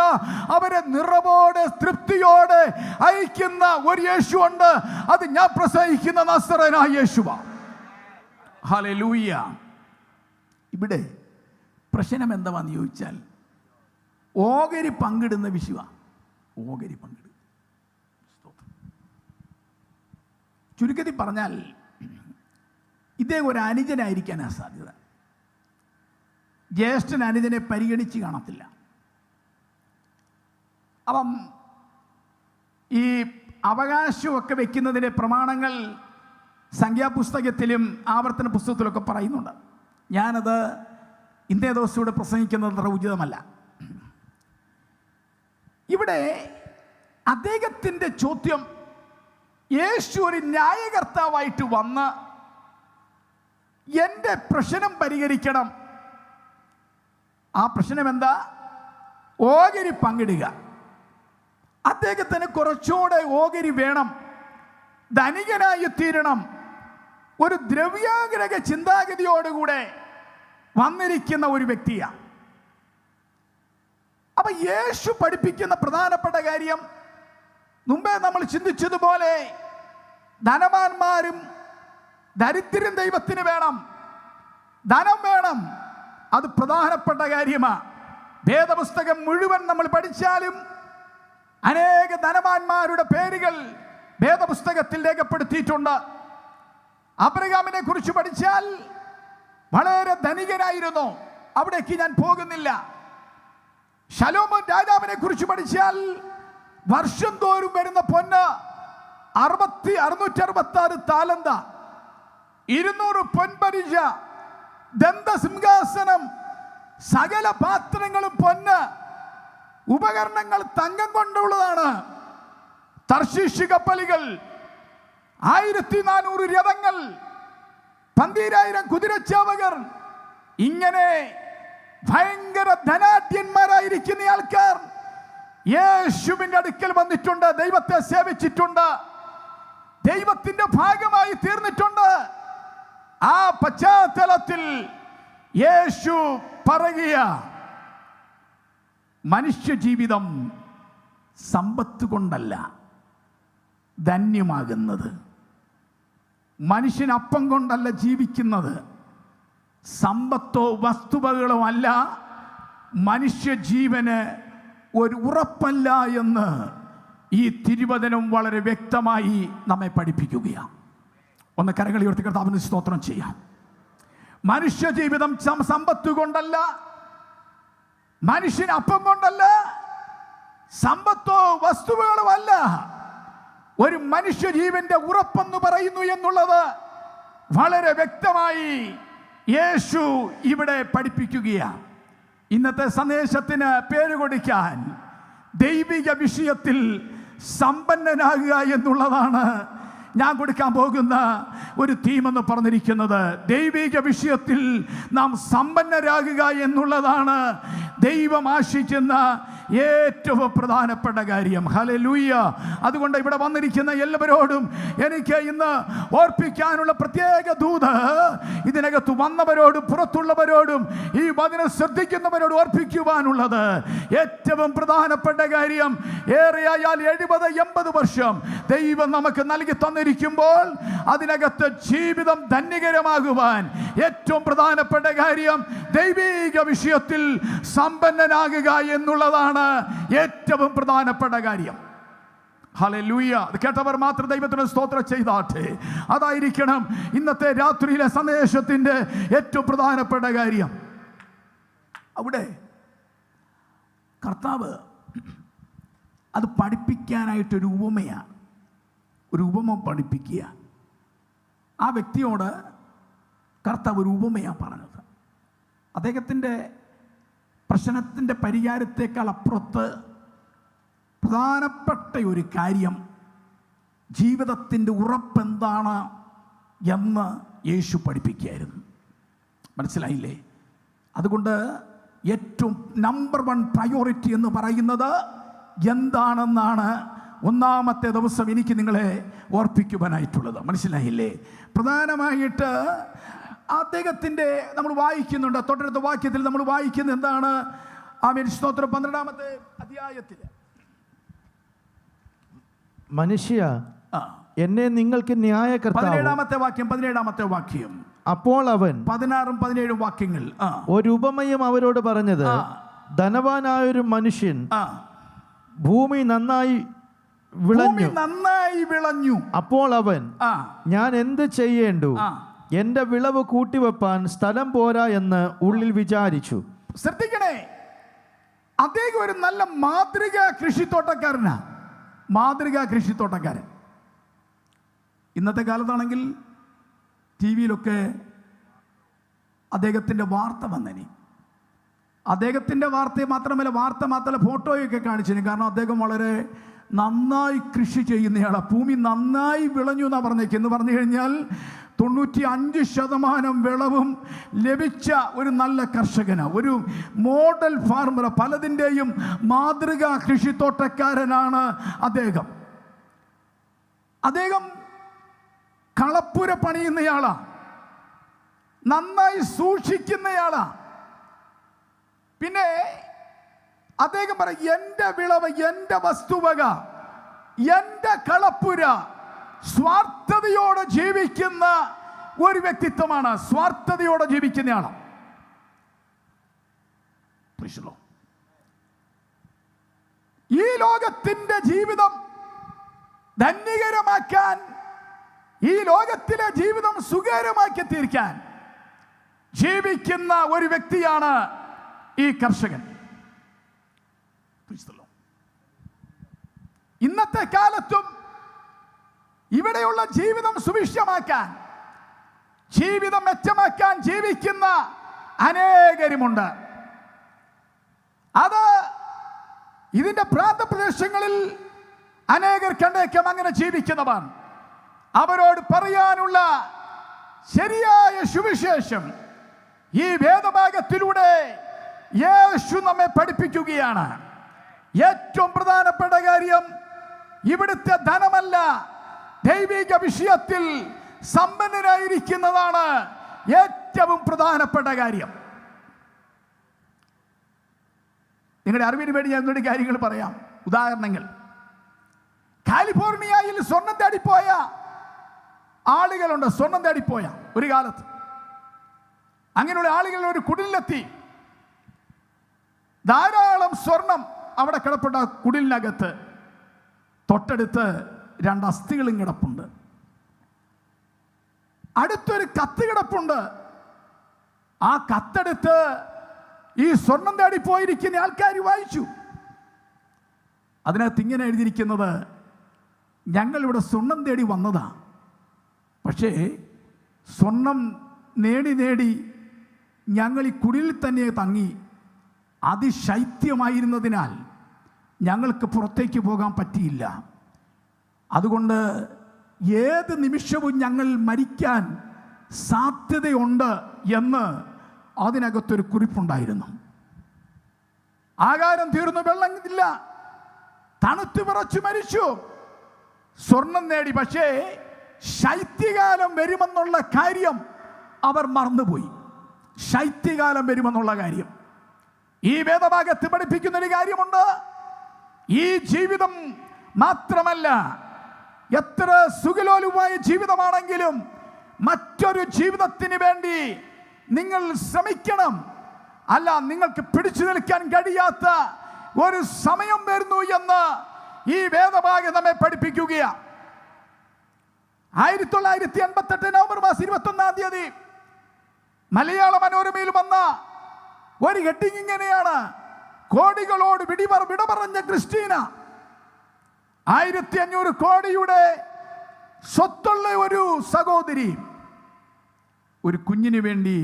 അവരെ നിറവോടെ തൃപ്തിയോടെ അയക്കുന്ന ഒരു യേശു ഉണ്ട്. അത് ഞാൻ പ്രസംഗിക്കുന്ന നസറേനായ യേശുവാ. ഹല്ലേലൂയ. ഇവിടെ പ്രശ്നം എന്താണെന്ന് ചോദിച്ചാൽ ഓഹരി പങ്കിടുന്ന വിഷയ. ഓഹരി പങ്കിടുക ചുരുക്കത്തിൽ പറഞ്ഞാൽ ഇദ്ദേഹം ഒരു അനുജനായിരിക്കാനാ സാധ്യത. ജ്യേഷ്ഠൻ അനുജനെ പരിഗണിച്ച് കാണത്തില്ല. അപ്പം ഈ അവകാശമൊക്കെ വെക്കുന്നതിൻ്റെ പ്രമാണങ്ങൾ സംഖ്യാപുസ്തകത്തിലും ആവർത്തന പുസ്തകത്തിലൊക്കെ പറയുന്നുണ്ട്. ഞാനത് ഇന്നേ ദിവസം ഇവിടെ പ്രസംഗിക്കുന്നത് അത്ര ഉചിതമല്ല. ഇവിടെ അദ്ദേഹത്തിൻ്റെ ചോദ്യം, യേശു ഒരു ന്യായകർത്താവായിട്ട് വന്ന് എൻ്റെ പ്രശ്നം പരിഹരിക്കണം. ആ പ്രശ്നം എന്താ? ഓഹരി പങ്കിടുക. അദ്ദേഹത്തിന് കുറച്ചുകൂടെ ഓഹരി വേണം, ധനികനായി തീരണം. ഒരു ദ്രവ്യാഗ്രഹ ചിന്താഗതിയോടുകൂടെ വന്നിരിക്കുന്ന ഒരു വ്യക്തിയാണ്. അപ്പൊ യേശു പഠിപ്പിക്കുന്ന പ്രധാനപ്പെട്ട കാര്യം, മുമ്പേ നമ്മൾ ചിന്തിച്ചതുപോലെ ധനവാന്മാരും ദരിദ്രരും ദൈവത്തിന് വേണം, ധനം വേണം. അത് പ്രധാനപ്പെട്ട കാര്യമാണ്. വേദപുസ്തകം മുഴുവൻ നമ്മൾ പഠിച്ചാലും അനേക ധനവാന്മാരുടെ പേരുകൾ വേദപുസ്തകത്തിൽ രേഖപ്പെടുത്തിയിട്ടുണ്ട്. അബ്രഹാമിനെ കുറിച്ച് പഠിച്ചാൽ വളരെ ധനികനായിരുന്നു, അവിടേക്ക് ഞാൻ പോകുന്നില്ല. ശലോമോൻ രാജാവിനെ കുറിച്ച് പഠിച്ചാൽ വർഷം തോറും വരുന്ന പൊന്ന് 666 താലന്ത, 200 പൊൻപരിച, ദന്തസിംഹാസനം, സകല പാത്രങ്ങളും പൊന്ന്, ഉപകരണങ്ങൾ തങ്കം കൊണ്ടുള്ളതാണ്. തർശീശ് കപ്പലുകൾ, 1400 രഥങ്ങൾ, 12,000 കുതിരച്ചാവകർ. ഇങ്ങനെ ഭയങ്കര ധനാഢ്യന്മാരായിരിക്കുന്ന ആൾക്കാർ യേശുവിന്റെ അടുക്കൽ വന്നിട്ടുണ്ട്, ദൈവത്തെ സേവിച്ചിട്ടുണ്ട്, ദൈവത്തിന്റെ ഭാഗമായി തീർന്നിട്ടുണ്ട്. ആ പശ്ചാത്തലത്തിൽ യേശു പറയുക, മനുഷ്യജീവിതം സമ്പത്ത് കൊണ്ടല്ല ധന്യമാകുന്നത്. മനുഷ്യൻ അപ്പം കൊണ്ടല്ല ജീവിക്കുന്നത്. സമ്പത്തോ വസ്തുവകളോ അല്ല മനുഷ്യജീവന് ഒരു ഉറപ്പല്ല എന്ന് ഈ തിരുവചനം വളരെ വ്യക്തമായി നമ്മെ പഠിപ്പിക്കുകയാണ്. ഒന്ന് കരങ്ങളെ ഉയർത്തി കർത്താവിന് സ്തോത്രം ചെയ്യാം. മനുഷ്യജീവിതം സമ്പത്ത് കൊണ്ടല്ല, മനുഷ്യൻ അപ്പം കൊണ്ടല്ല, സമ്പത്തോ വസ്തുവകളോ അല്ല ഒരു മനുഷ്യജീവന്റെ ഉറപ്പെന്ന് പറയുന്നു എന്നുള്ളത് വളരെ വ്യക്തമായി യേശു ഇവിടെ പഠിപ്പിക്കുകയാണ്. ഇന്നത്തെ സന്ദേശത്തിന് പേര് കൊടുക്കാൻ ദൈവിക വിഷയത്തിൽ സമ്പന്നനാകുക എന്നുള്ളതാണ് ഞാൻ കൊടുക്കാൻ പോകുന്ന ഒരു തീമെന്ന് പറഞ്ഞിരിക്കുന്നത്. ദൈവിക വിഷയത്തിൽ നാം സമ്പന്നരാകുക എന്നുള്ളതാണ് ദൈവം ആശിക്കുന്ന ഏറ്റവും പ്രധാനപ്പെട്ട കാര്യം. ഹല്ലേലൂയ. അതുകൊണ്ട് ഇവിടെ വന്നിരിക്കുന്ന എല്ലാവരോടും എനിക്ക് ഇന്ന് ഓർപ്പിക്കാനുള്ള പ്രത്യേക ദൂത്, ഇതിനകത്ത് വന്നവരോടും പുറത്തുള്ളവരോടും ഈ വചനം ശ്രദ്ധിക്കുന്നവരോട് ഓർപ്പിക്കുവാനുള്ളത് ഏറ്റവും പ്രധാനപ്പെട്ട കാര്യം, ഏറെയായാൽ 70-80 വർഷം ദൈവം നമുക്ക് നൽകി തന്നിരിക്കുമ്പോൾ അതിനകത്ത് ജീവിതം ധന്യകരമാകുവാൻ ഏറ്റവും പ്രധാനപ്പെട്ട കാര്യം ദൈവിക വിഷയത്തിൽ സമ്പന്നനാകുക എന്നുള്ളതാണ് ഏറ്റവും പ്രധാനപ്പെട്ട കാര്യം. ഹല്ലേലൂയ. അത് കേട്ടവർ മാത്രം ദൈവത്തിന് സ്തോത്രം ചെയ്താട്ടെ. അതായിരിക്കണം ഇന്നത്തെ രാത്രിയിലെ സന്ദേശത്തിന്റെ ഏറ്റവും പ്രധാനപ്പെട്ട കാര്യം. അവിടെ കർത്താവ് അത് പഠിപ്പിക്കാനായിട്ടൊരു ഉപമയാണ്, ഒരു ഉപമ പഠിപ്പിക്കുക. ആ വ്യക്തിയോട് കർത്താവ് ഒരു ഉപമയാണ് പറഞ്ഞത്. അദ്ദേഹത്തിൻ്റെ പ്രശ്നത്തിൻ്റെ പരിഹാരത്തേക്കാൾ അപ്പുറത്ത് പ്രധാനപ്പെട്ട ഒരു കാര്യം, ജീവിതത്തിൻ്റെ ഉറപ്പെന്താണ് എന്ന് യേശു പഠിപ്പിക്കുകയായിരുന്നു. മനസ്സിലായില്ലേ? അതുകൊണ്ട് ഏറ്റവും നമ്പർ 1 പ്രയോറിറ്റി എന്ന് പറയുന്നത് എന്താണെന്നാണ് ഒന്നാമത്തെ ദിവസം എനിക്ക് നിങ്ങളെ ഓർപ്പിക്കുവാനായിട്ടുള്ളത്. മനസ്സിലായില്ലേ? പ്രധാനമായിട്ട് അദ്ദേഹത്തിൻ്റെ നമ്മൾ വായിക്കുന്നുണ്ട്, തൊട്ടടുത്ത വാക്യത്തിൽ നമ്മൾ വായിക്കുന്നത് എന്താണ്? ആമേൻ. സ്തോത്രം. 12-ാമത്തെ അധ്യായത്തിൽ, മനുഷ്യ എന്നെ നിങ്ങൾക്ക് ന്യായകർത്താവ്. 17-ാമത്തെ വാക്യം. അപ്പോൾ അവൻ 16-17 വാക്യങ്ങൾ. ഒരു ഉപമയും അവരോട് പറഞ്ഞത്, ധനവാനായൊരു മനുഷ്യൻ ഭൂമി നന്നായി വിളഞ്ഞു. അപ്പോൾ അവൻ, ഞാൻ എന്ത് ചെയ്യേണ്ടു? എന്റെ വിളവ് കൂട്ടിവെപ്പാൻ സ്ഥലം പോരാ എന്ന് ഉള്ളിൽ വിചാരിച്ചു. ശ്രദ്ധിക്കണേ, അദ്ദേഹം ഒരു നല്ല മാതൃകാ കൃഷിത്തോട്ടക്കാരനാ. മാതൃകാ കൃഷിത്തോട്ടക്കാരൻ. ഇന്നത്തെ കാലത്താണെങ്കിൽ ടി വിയിലൊക്കെ അദ്ദേഹത്തിൻ്റെ വാർത്ത വന്നനി. അദ്ദേഹത്തിൻ്റെ വാർത്ത മാത്രമല്ല ഫോട്ടോയൊക്കെ കാണിച്ചിരുന്നു. കാരണം അദ്ദേഹം വളരെ നന്നായി കൃഷി ചെയ്യുന്നയാളാണ്. ഭൂമി നന്നായി വിളഞ്ഞു എന്നാണ് പറഞ്ഞേക്ക്. എന്ന് പറഞ്ഞു കഴിഞ്ഞാൽ 95% വിളവും ലഭിച്ച ഒരു നല്ല കർഷകനാണ്, ഒരു മോഡൽ ഫാർമർ, പലതിൻ്റെയും മാതൃകാ കൃഷിത്തോട്ടക്കാരനാണ് അദ്ദേഹം. അദ്ദേഹം കളപ്പുര പണിയുന്നയാളാണ്, നന്നായി സൂക്ഷിക്കുന്നയാളാണ്. പിന്നെ അദ്ദേഹം പറയും, എൻ്റെ വിളവ്, എൻ്റെ വസ്തുവക, എൻ്റെ കളപ്പുര. സ്വാർത്ഥതയോടെ ജീവിക്കുന്ന ഒരു വ്യക്തിത്വമാണ്, സ്വാർത്ഥതയോടെ ജീവിക്കുന്നയാളാണ്. ഈ ലോകത്തിൻ്റെ ജീവിതം ധന്യകരമാക്കാൻ, ഈ ലോകത്തിലെ ജീവിതം സുഖകരമാക്കി തീർക്കാൻ ജീവിക്കുന്ന ഒരു വ്യക്തിയാണ് ഈ കർഷകൻ. ഇന്നത്തെ കാലത്തും ഇവിടെയുള്ള ജീവിതം സുഭിക്ഷമാക്കാൻ, ജീവിതം മെച്ചമാക്കാൻ ജീവിക്കുന്ന അനേകരുമുണ്ട്. അത് ഇതിന്റെ പ്രാന്തപ്രദേശങ്ങളിൽ അനേകർ കണ്ടേക്കാം അങ്ങനെ ജീവിക്കുന്നവർ. അവരോട് പറയാനുള്ള ശരിയായ സുവിശേഷം ഈ വേദഭാഗത്തിലൂടെ യേശു നമ്മെ പഠിപ്പിക്കുകയാണ്. ഏറ്റവും പ്രധാനപ്പെട്ട കാര്യം ഇവിടുത്തെ ധനമല്ല, ദൈവിക വിഷയത്തിൽ സമ്പന്നരായിരിക്കുന്നതാണ് ഏറ്റവും പ്രധാനപ്പെട്ട കാര്യം. നിങ്ങളുടെ അറിവിന് വേണ്ടി ഞാൻ എന്നോട് കാര്യങ്ങൾ പറയാം. ഉദാഹരണങ്ങൾ, കാലിഫോർണിയയിൽ സ്വർണം തേടിപ്പോയ ആളുകളുണ്ട്. സ്വർണം തേടിപ്പോയ ഒരു കാലത്ത് അങ്ങനെയുള്ള ആളുകൾ ഒരു കുടിലെത്തി. ധാരാളം സ്വർണം അവിടെ കിടപ്പുണ്ട്. കുടിലിനകത്ത് തൊട്ടടുത്ത് 2 അസ്ഥികളും കിടപ്പുണ്ട്. അടുത്തൊരു കത്ത് കിടപ്പുണ്ട്. ആ കത്തെടുത്ത് ഈ സ്വർണം തേടിപ്പോയിരിക്കുന്ന ആൾക്കാർ വായിച്ചു. അതിനകത്ത് ഇങ്ങനെ എഴുതിയിരിക്കുന്നത്, ഞങ്ങളിവിടെ സ്വർണം തേടി വന്നതാ, പക്ഷേ സ്വർണം നേടി ഞങ്ങൾ ഈ കുടിലിൽ തന്നെ തങ്ങി. അതിശൈത്യമായിരുന്നതിനാൽ ഞങ്ങൾക്ക് പുറത്തേക്ക് പോകാൻ പറ്റിയില്ല. അതുകൊണ്ട് ഏത് നിമിഷവും ഞങ്ങൾ മരിക്കാൻ സാധ്യതയുണ്ട് എന്ന് അതിനകത്തൊരു കുറിപ്പുണ്ടായിരുന്നു. ആഹാരം തീർന്നു, വെള്ളം ഇല്ല, തണുത്തു വിറച്ചു മരിച്ചു. സ്വർണം നേടി, പക്ഷേ ശൈത്യകാലം വരുമെന്നുള്ള കാര്യം അവർ മറന്നുപോയി. ശൈത്യകാലം വരുമെന്നുള്ള കാര്യം ഈ വേദഭാഗത്ത് പഠിപ്പിക്കുന്നൊരു കാര്യമുണ്ട്. ഈ ജീവിതം മാത്രമല്ല, എത്ര സുഖലോലുമായ ജീവിതമാണെങ്കിലും മറ്റൊരു ജീവിതത്തിന് വേണ്ടി നിങ്ങൾ ശ്രമിക്കണം. അല്ല, നിങ്ങൾക്ക് പിടിച്ചു നിൽക്കാൻ കഴിയാത്ത ഒരു സമയം വരുന്നു എന്ന് ഈ വേദഭാഗം നമ്മെ പഠിപ്പിക്കുകയാണ്. 1988 നവംബർ മാസം 21 മലയാള മനോരമയിൽ വന്ന ഒരു ഹെഡിങ് ഇങ്ങനെയാണ്: കോടികളോട് വിട പറഞ്ഞ ക്രിസ്റ്റീന. 1500 കോടിയുടെ സ്വത്തുള്ള ഒരു സഹോദരി ഒരു കുഞ്ഞിന് വേണ്ടി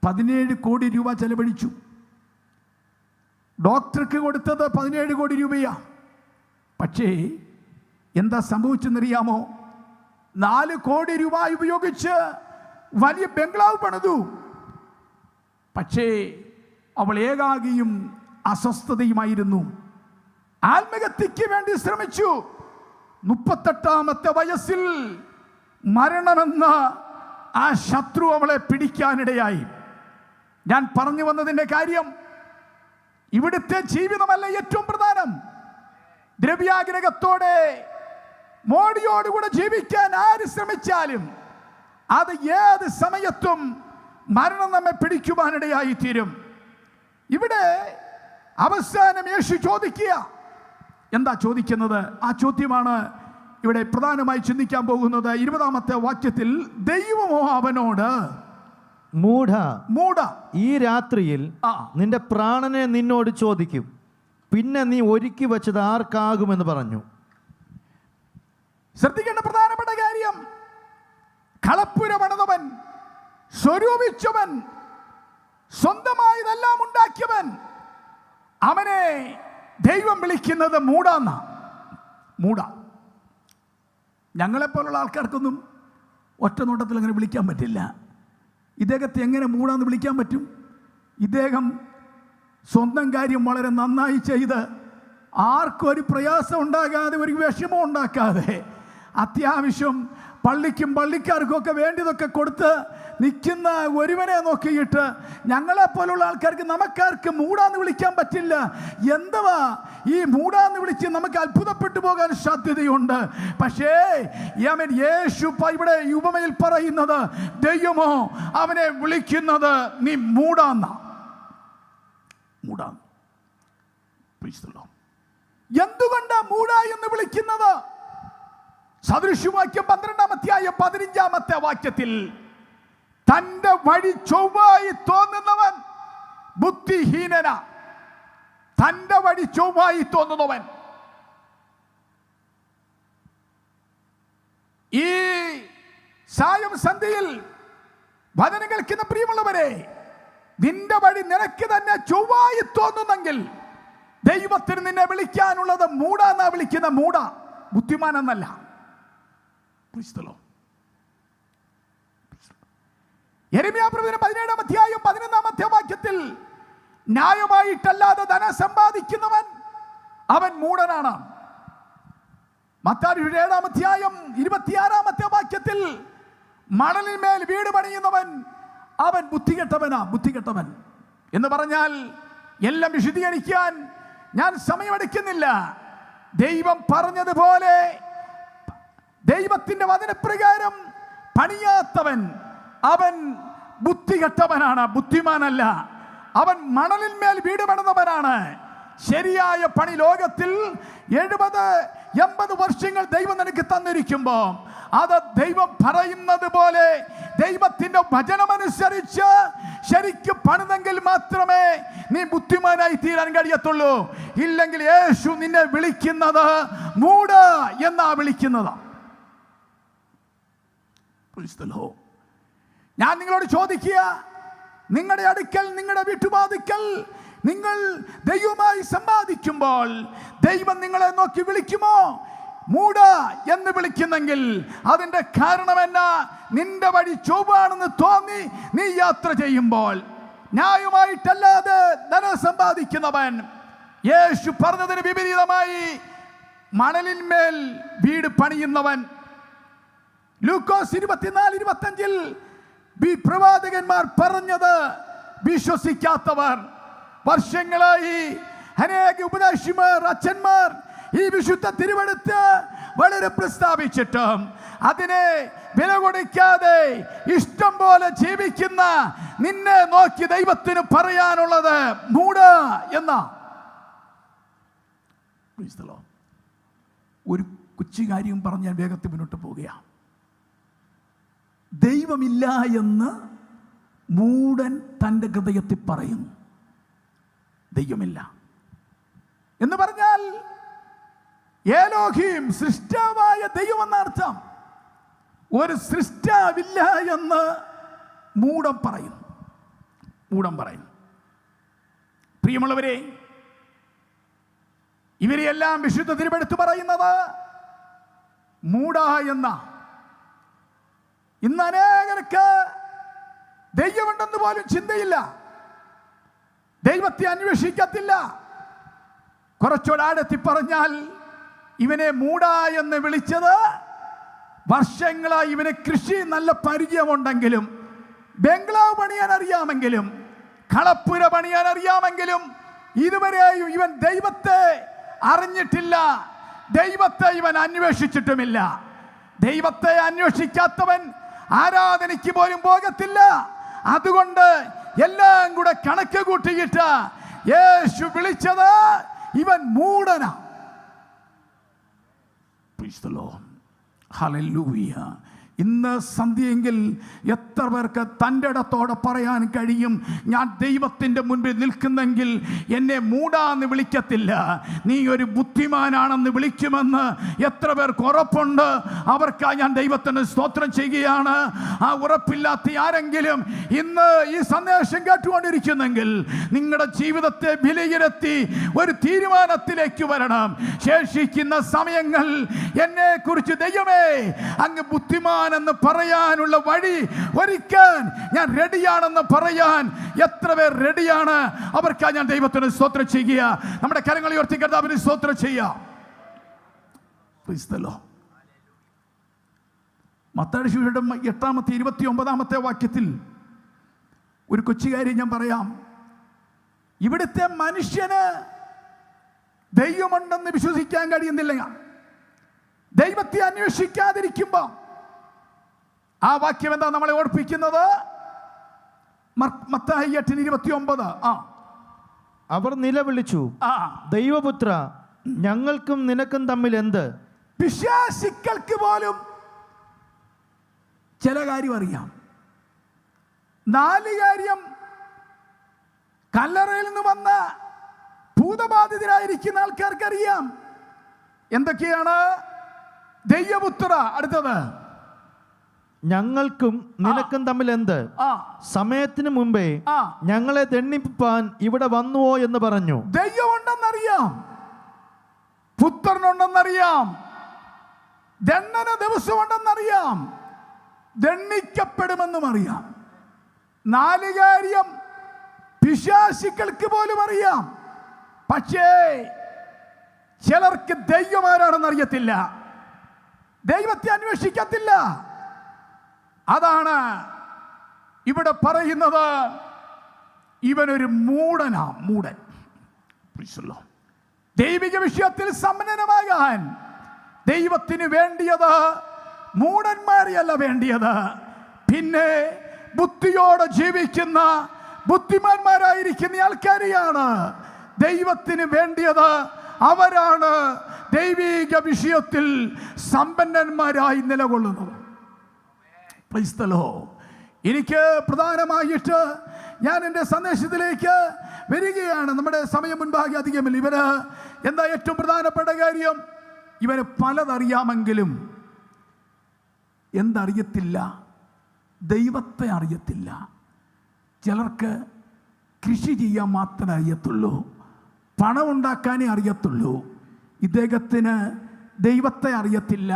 17 കോടി രൂപ ചെലവഴിച്ചു. ഡോക്ടർക്ക് കൊടുത്തത് 17 കോടി രൂപയാ. പക്ഷേ എന്താ സംഭവിച്ചെന്നറിയാമോ? 4 കോടി രൂപ ഉപയോഗിച്ച് വലിയ ബംഗ്ലാവ് പണിതു. പക്ഷേ അവൾ ഏകാകിയും അസ്വസ്ഥതയുമായിരുന്നു. ആത്മഹത്യക്ക് വേണ്ടി ശ്രമിച്ചു. 38ാമത്തെ വയസ്സിൽ മരണമെന്ന ആ ശത്രു അവളെ പിടിക്കാനിടയായി. ഞാൻ പറഞ്ഞു വന്നതിൻ്റെ കാര്യം, ഇവിടുത്തെ ജീവിതമല്ല ഏറ്റവും പ്രധാനം. ദ്രവ്യാഗ്രഹത്തോടെ മോടിയോടുകൂടെ ജീവിക്കാൻ ആര് ശ്രമിച്ചാലും അത് ഏത് സമയത്തും മരണം നമ്മെ പിടിക്കുവാനിടയായി തീരും. ഇവിടെ അവസാനം യേശു ചോദിക്കുക. എന്താ ചോദിക്കുന്നത്? ആ ചോദ്യമാണ് ഇവിടെ പ്രധാനമായി ചിന്തിക്കാൻ പോകുന്നത്. 20ാമത്തെ വാക്യത്തിൽ, ദൈവമോ അവനോട്, മൂഢ, ഈ രാത്രിയിൽ നിന്റെ പ്രാണനെ നിന്നോട് ചോദിക്കും, പിന്നെ നീ ഒരുക്കി വെച്ചത് ആർക്കാകുമെന്ന് പറഞ്ഞു. ശ്രദ്ധിക്കേണ്ട പ്രധാനപ്പെട്ട കാര്യം, കളപ്പുര പണിതവൻ, സ്വരൂപിച്ചവൻ, സ്വന്തമായതെല്ലാം ഉണ്ടാക്കിയവൻ, അവനെ ദൈവം വിളിക്കുന്നത് മൂടാന്ന. മൂട. ഞങ്ങളെപ്പോലുള്ള ആൾക്കാർക്കൊന്നും ഒറ്റ നോട്ടത്തിൽ അങ്ങനെ വിളിക്കാൻ പറ്റില്ല. ഇദ്ദേഹത്തെ എങ്ങനെ മൂടാന്ന് വിളിക്കാൻ പറ്റും? ഇദ്ദേഹം സ്വന്തം കാര്യം വളരെ നന്നായി ചെയ്ത് ആർക്കും ഒരു പ്രയാസം ഉണ്ടാകാതെ, ഒരു വിഷമം ഉണ്ടാക്കാതെ, അത്യാവശ്യം പള്ളിക്കും പള്ളിക്കാർക്കും ഒക്കെ വേണ്ടിയതൊക്കെ കൊടുത്ത് നിൽക്കുന്ന ഒരുവനെ നോക്കിയിട്ട് ഞങ്ങളെപ്പോലുള്ള ആൾക്കാർക്ക്, നമുക്കാർക്ക് മൂടാന്ന് വിളിക്കാൻ പറ്റില്ല. എന്തുവാ ഈ മൂടാന്ന് വിളിച്ച് നമുക്ക് അത്ഭുതപ്പെട്ടു പോകാൻ സാധ്യതയുണ്ട്. പക്ഷേ യേശു ഇവിടെ ഉപമയിൽ പറയുന്നത്, ദൈവമോ അവനെ വിളിക്കുന്നത് നീ മൂടാന്ന. മൂടാന്ന്. എന്തുകൊണ്ടാ മൂടാ എന്ന് വിളിക്കുന്നത്? സദൃശവാക്യം 12-15 വാക്യത്തിൽ, തന്റെ വഴി ചൊവ്വായി തോന്നുന്നവൻ ബുദ്ധിഹീനന. തന്റെ വഴി ചൊവ്വായി തോന്നുന്നവൻ. ഈ സായം സന്ധ്യയിൽ വചനം കേൾക്കുന്ന പ്രിയമുള്ളവരെ, നിന്റെ വഴി നിനക്ക് തന്നെ ചൊവ്വായി തോന്നുന്നെങ്കിൽ ദൈവത്തിന് നിന്നെ വിളിക്കാനുള്ളത് മൂടാന്നാ വിളിക്കുന്ന. മൂട, ബുദ്ധിമാനെന്നല്ല. യെരമ്യാപ്രവചനം 17-11 വാക്യത്തിൽ, ന്യായമായിട്ടല്ലാതെ ധനം സമ്പാദിക്കുന്നവൻ അവൻ മൂടനാണ്. മത്തായി 7-26 വാക്യത്തിൽ, മണലിന്മേൽ വീട് പണിയുന്നവൻ അവൻ ബുദ്ധികെട്ടവനാ. ബുദ്ധികെട്ടവൻ എന്ന് പറഞ്ഞാൽ, എല്ലാം വിശദീകരിക്കാൻ ഞാൻ സമയമെടുക്കുന്നില്ല. ദൈവം പറഞ്ഞതുപോലെ ദൈവത്തിന്റെ വചനപ്രകാരം പണിയാത്തവൻ അവൻ ബുദ്ധികെട്ടവനാണ്, ബുദ്ധിമാനല്ല. അവൻ മണലിന്മേൽ വീട് പണിതവനാണ്. ശരിയായ പണി ലോകത്തിൽ 70-80 വർഷങ്ങൾ ദൈവം നിനക്ക് തന്നിരിക്കുമ്പോൾ അത് ദൈവം പറയുന്നത് പോലെ ദൈവത്തിന്റെ വചനമനുസരിച്ച് ശരിക്കും പണിതെങ്കിൽ മാത്രമേ നീ ബുദ്ധിമാനായി തീരാൻ കഴിയത്തുള്ളൂ. ഇല്ലെങ്കിൽ യേശു നിന്നെ വിളിക്കുന്നത് മൂട എന്നാ വിളിക്കുന്നത്. ഞാൻ നിങ്ങളോട് ചോദിക്കുക, നിങ്ങളുടെ അടുക്കൽ, നിങ്ങളുടെ വീട്ടുവാതിക്കൽ നിങ്ങൾ ദൈവമായി സമ്പാദിക്കുമ്പോൾ ദൈവം നിങ്ങളെ നോക്കി വിളിക്കുമോ? മൂട എന്ന് വിളിക്കുന്നെങ്കിൽ അതിന്റെ കാരണം എന്നാ? നിന്റെ വഴി ചൊവ്വാണെന്ന് തോന്നി നീ യാത്ര ചെയ്യുമ്പോൾ. ന്യായമായിട്ടല്ലാതെ ധനം സമ്പാദിക്കുന്നവൻ, യേശു പറഞ്ഞതിന് വിപരീതമായി മണലിന്മേൽ വീട് പണിയുന്നവൻ. ലൂക്കോസ് 24-25 പ്രവാചകന്മാർ പറഞ്ഞത് വിശ്വസിക്കാത്തവർ. വർഷങ്ങളായി അനേക ഉപദേശിമാർ, അച്ഛന്മാർ ഈ വിശുദ്ധ തിരുവെഴുത്ത് വളരെ പ്രസ്താവിച്ചിട്ടും അതിനെ വില കൊടുക്കാതെ ഇഷ്ടം പോലെ ജീവിക്കുന്ന നിന്നെ നോക്കി ദൈവത്തിന് പറയാനുള്ളത് മൂട എന്ന. ഒരു കൊച്ചു കാര്യം പറഞ്ഞ് ഞാൻ വേഗത്തിൽ മുന്നോട്ട് പോവുകയാണ്. ദൈവമില്ല എന്ന് മൂടൻ തൻ്റെ ഹൃദയത്തിൽ പറയുന്നു. ദൈവമില്ല എന്ന് പറഞ്ഞാൽ ഏലോഹീം, സൃഷ്ടാവായ ദൈവം എന്നർത്ഥം. ഒരു സൃഷ്ടാവില്ല എന്ന് മൂടൻ പറയുന്നു. മൂടൻ പറയുന്നു. പ്രിയമുള്ളവരെ, ഇവരെയെല്ലാം വിശുദ്ധ തിരുവെഴുത്ത് പറയുന്നത് മൂട എന്ന. ഇന്ന് അനേകർക്ക് ദൈവമുണ്ടെന്ന് പോലും ചിന്തയില്ല, ദൈവത്തെ അന്വേഷിക്കത്തില്ല. കുറച്ചുകൂടെ ആഴത്തിൽ പറഞ്ഞാൽ, ഇവനെ മൂട എന്ന് വിളിച്ചത് വർഷങ്ങളായി ഇവന് കൃഷി നല്ല പരിചയമുണ്ടെങ്കിലും, ബംഗ്ലാവ് പണിയാൻ അറിയാമെങ്കിലും, കളപ്പുര പണിയാൻ അറിയാമെങ്കിലും ഇതുവരെയും ഇവൻ ദൈവത്തെ അറിഞ്ഞിട്ടില്ല, ദൈവത്തെ ഇവൻ അന്വേഷിച്ചിട്ടുമില്ല. ദൈവത്തെ അന്വേഷിക്കാത്തവൻ ആരാധനയ്ക്ക് പോലും പോകത്തില്ല. അതുകൊണ്ട് എല്ലാം കൂടെ കണക്ക് കൂട്ടിയിട്ട് യേശു വിളിച്ചത് ഇവൻ മൂടന. ഹല്ലേലൂയ. ഇന്ന് സന്ധ്യയെങ്കിൽ എത്ര പേർക്ക് തൻ്റെ ഇടത്തോടെ പറയാൻ കഴിയും, ഞാൻ ദൈവത്തിൻ്റെ മുൻപിൽ നിൽക്കുന്നെങ്കിൽ എന്നെ മൂടാന്ന് വിളിക്കത്തില്ല, നീ ഒരു ബുദ്ധിമാനാണെന്ന് വിളിക്കുമെന്ന് എത്ര പേർക്ക് ഉറപ്പുണ്ട്? അവർക്കായി ഞാൻ ദൈവത്തിന് സ്തോത്രം ചെയ്യുകയാണ്. ആ ഉറപ്പില്ലാത്ത ആരെങ്കിലും ഇന്ന് ഈ സന്ദേശം കേട്ടുകൊണ്ടിരിക്കുന്നെങ്കിൽ നിങ്ങളുടെ ജീവിതത്തെ വിലയിരുത്തി ഒരു തീരുമാനത്തിലേക്ക് വരണം. ശേഷിക്കുന്ന സമയങ്ങൾ എന്നെക്കുറിച്ച് ദൈവമേ അങ്ങ് ബുദ്ധിമാൻ എന്ന് പറയാനുള്ള വഴി ഒരുക്കാൻ ഞാൻ റെഡിയാണെന്ന് പറയാൻ എത്ര പേർ റെഡിയാണ്? അവർക്കായി ഞാൻ ദൈവത്തിന് സ്തോത്രം ചെയ്യുക. നമ്മുടെ കരങ്ങൾ ഉയർത്തി കർത്താവിന് സ്തോത്രം ചെയ്യാം. മത്തായി സുവിശേഷം 8-29 വാക്യത്തിൽ ഒരു കൊച്ചുകാര്യം ഞാൻ പറയാം. ഇവിടുത്തെ മനുഷ്യന് ദൈവമുണ്ടെന്ന് വിശ്വസിക്കാൻ കഴിയുന്നില്ല. ദൈവത്തെ അന്വേഷിക്കാതിരിക്കുമ്പോൾ ആ വാക്യം എന്താ നമ്മളെ ഓർപ്പിക്കുന്നത്? മത്തായി 8:29. അവർ നിലവിളിച്ചു, ദൈവപുത്ര, ഞങ്ങൾക്കും നിനക്കും തമ്മിൽ എന്ത്? പിശാചുക്കൾക്ക് പോലും ചില കാര്യം അറിയാം. 4 കാര്യം കല്ലറയിൽ നിന്ന് വന്ന ഭൂതബാധിതരായിരിക്കുന്ന ആൾക്കാർക്കറിയാം. എന്തൊക്കെയാണ്? ദൈവപുത്ര, അടുത്തത് ഞങ്ങൾക്കും നിനക്കും തമ്മിൽ എന്ത്? സമയത്തിന് മുമ്പേ ഞങ്ങളെ ദണ്ഡിപ്പിപ്പാൻ ഇവിടെ വന്നുവോ എന്ന് പറഞ്ഞു. ദൈവമുണ്ടെന്നറിയാം, പുത്രനുണ്ടെന്നറിയാം, ദണ്ഡന ദിവസമുണ്ടെന്നറിയാം, ദണ്ഡിക്കപ്പെടുമെന്നും അറിയാം. 4 കാര്യം പിശാചുക്കൾക്ക് പോലും അറിയാം. പക്ഷേ ചിലർക്ക് ദൈവം ആരാണെന്ന് അറിയത്തില്ല, ദൈവത്തെ അന്വേഷിക്കത്തില്ല. അതാണ് ഇവിടെ പറയുന്നത്, ഇവനൊരു മൂടനാ, മൂടൻ. ദൈവിക വിഷയത്തിൽ സമ്പന്നമാകാൻ ദൈവത്തിന് വേണ്ടിയത് മൂടന്മാരെയല്ല വേണ്ടിയത്, പിന്നെ ബുദ്ധിയോടെ ജീവിക്കുന്ന ബുദ്ധിമാന്മാരായിരിക്കുന്ന ആൾക്കാരെയാണ് ദൈവത്തിന് വേണ്ടിയത്. അവരാണ് ദൈവിക വിഷയത്തിൽ സമ്പന്നന്മാരായി നിലകൊള്ളുന്നത്. എനിക്ക് പ്രധാനമായിട്ട് ഞാൻ എൻ്റെ സന്ദേശത്തിലേക്ക് വരികയാണ്. നമ്മുടെ സമയം മുൻപാകെ അധികമില്ല. ഇവര് എന്താ ഏറ്റവും പ്രധാനപ്പെട്ട കാര്യം? ഇവന് പലതറിയാമെങ്കിലും എന്തറിയത്തില്ല? ദൈവത്തെ അറിയത്തില്ല. ചിലർക്ക് കൃഷി ചെയ്യാൻ മാത്രമേ അറിയത്തുള്ളൂ, പണം ഉണ്ടാക്കാനേ അറിയത്തുള്ളൂ. ഇദ്ദേഹത്തിന് ദൈവത്തെ അറിയത്തില്ല,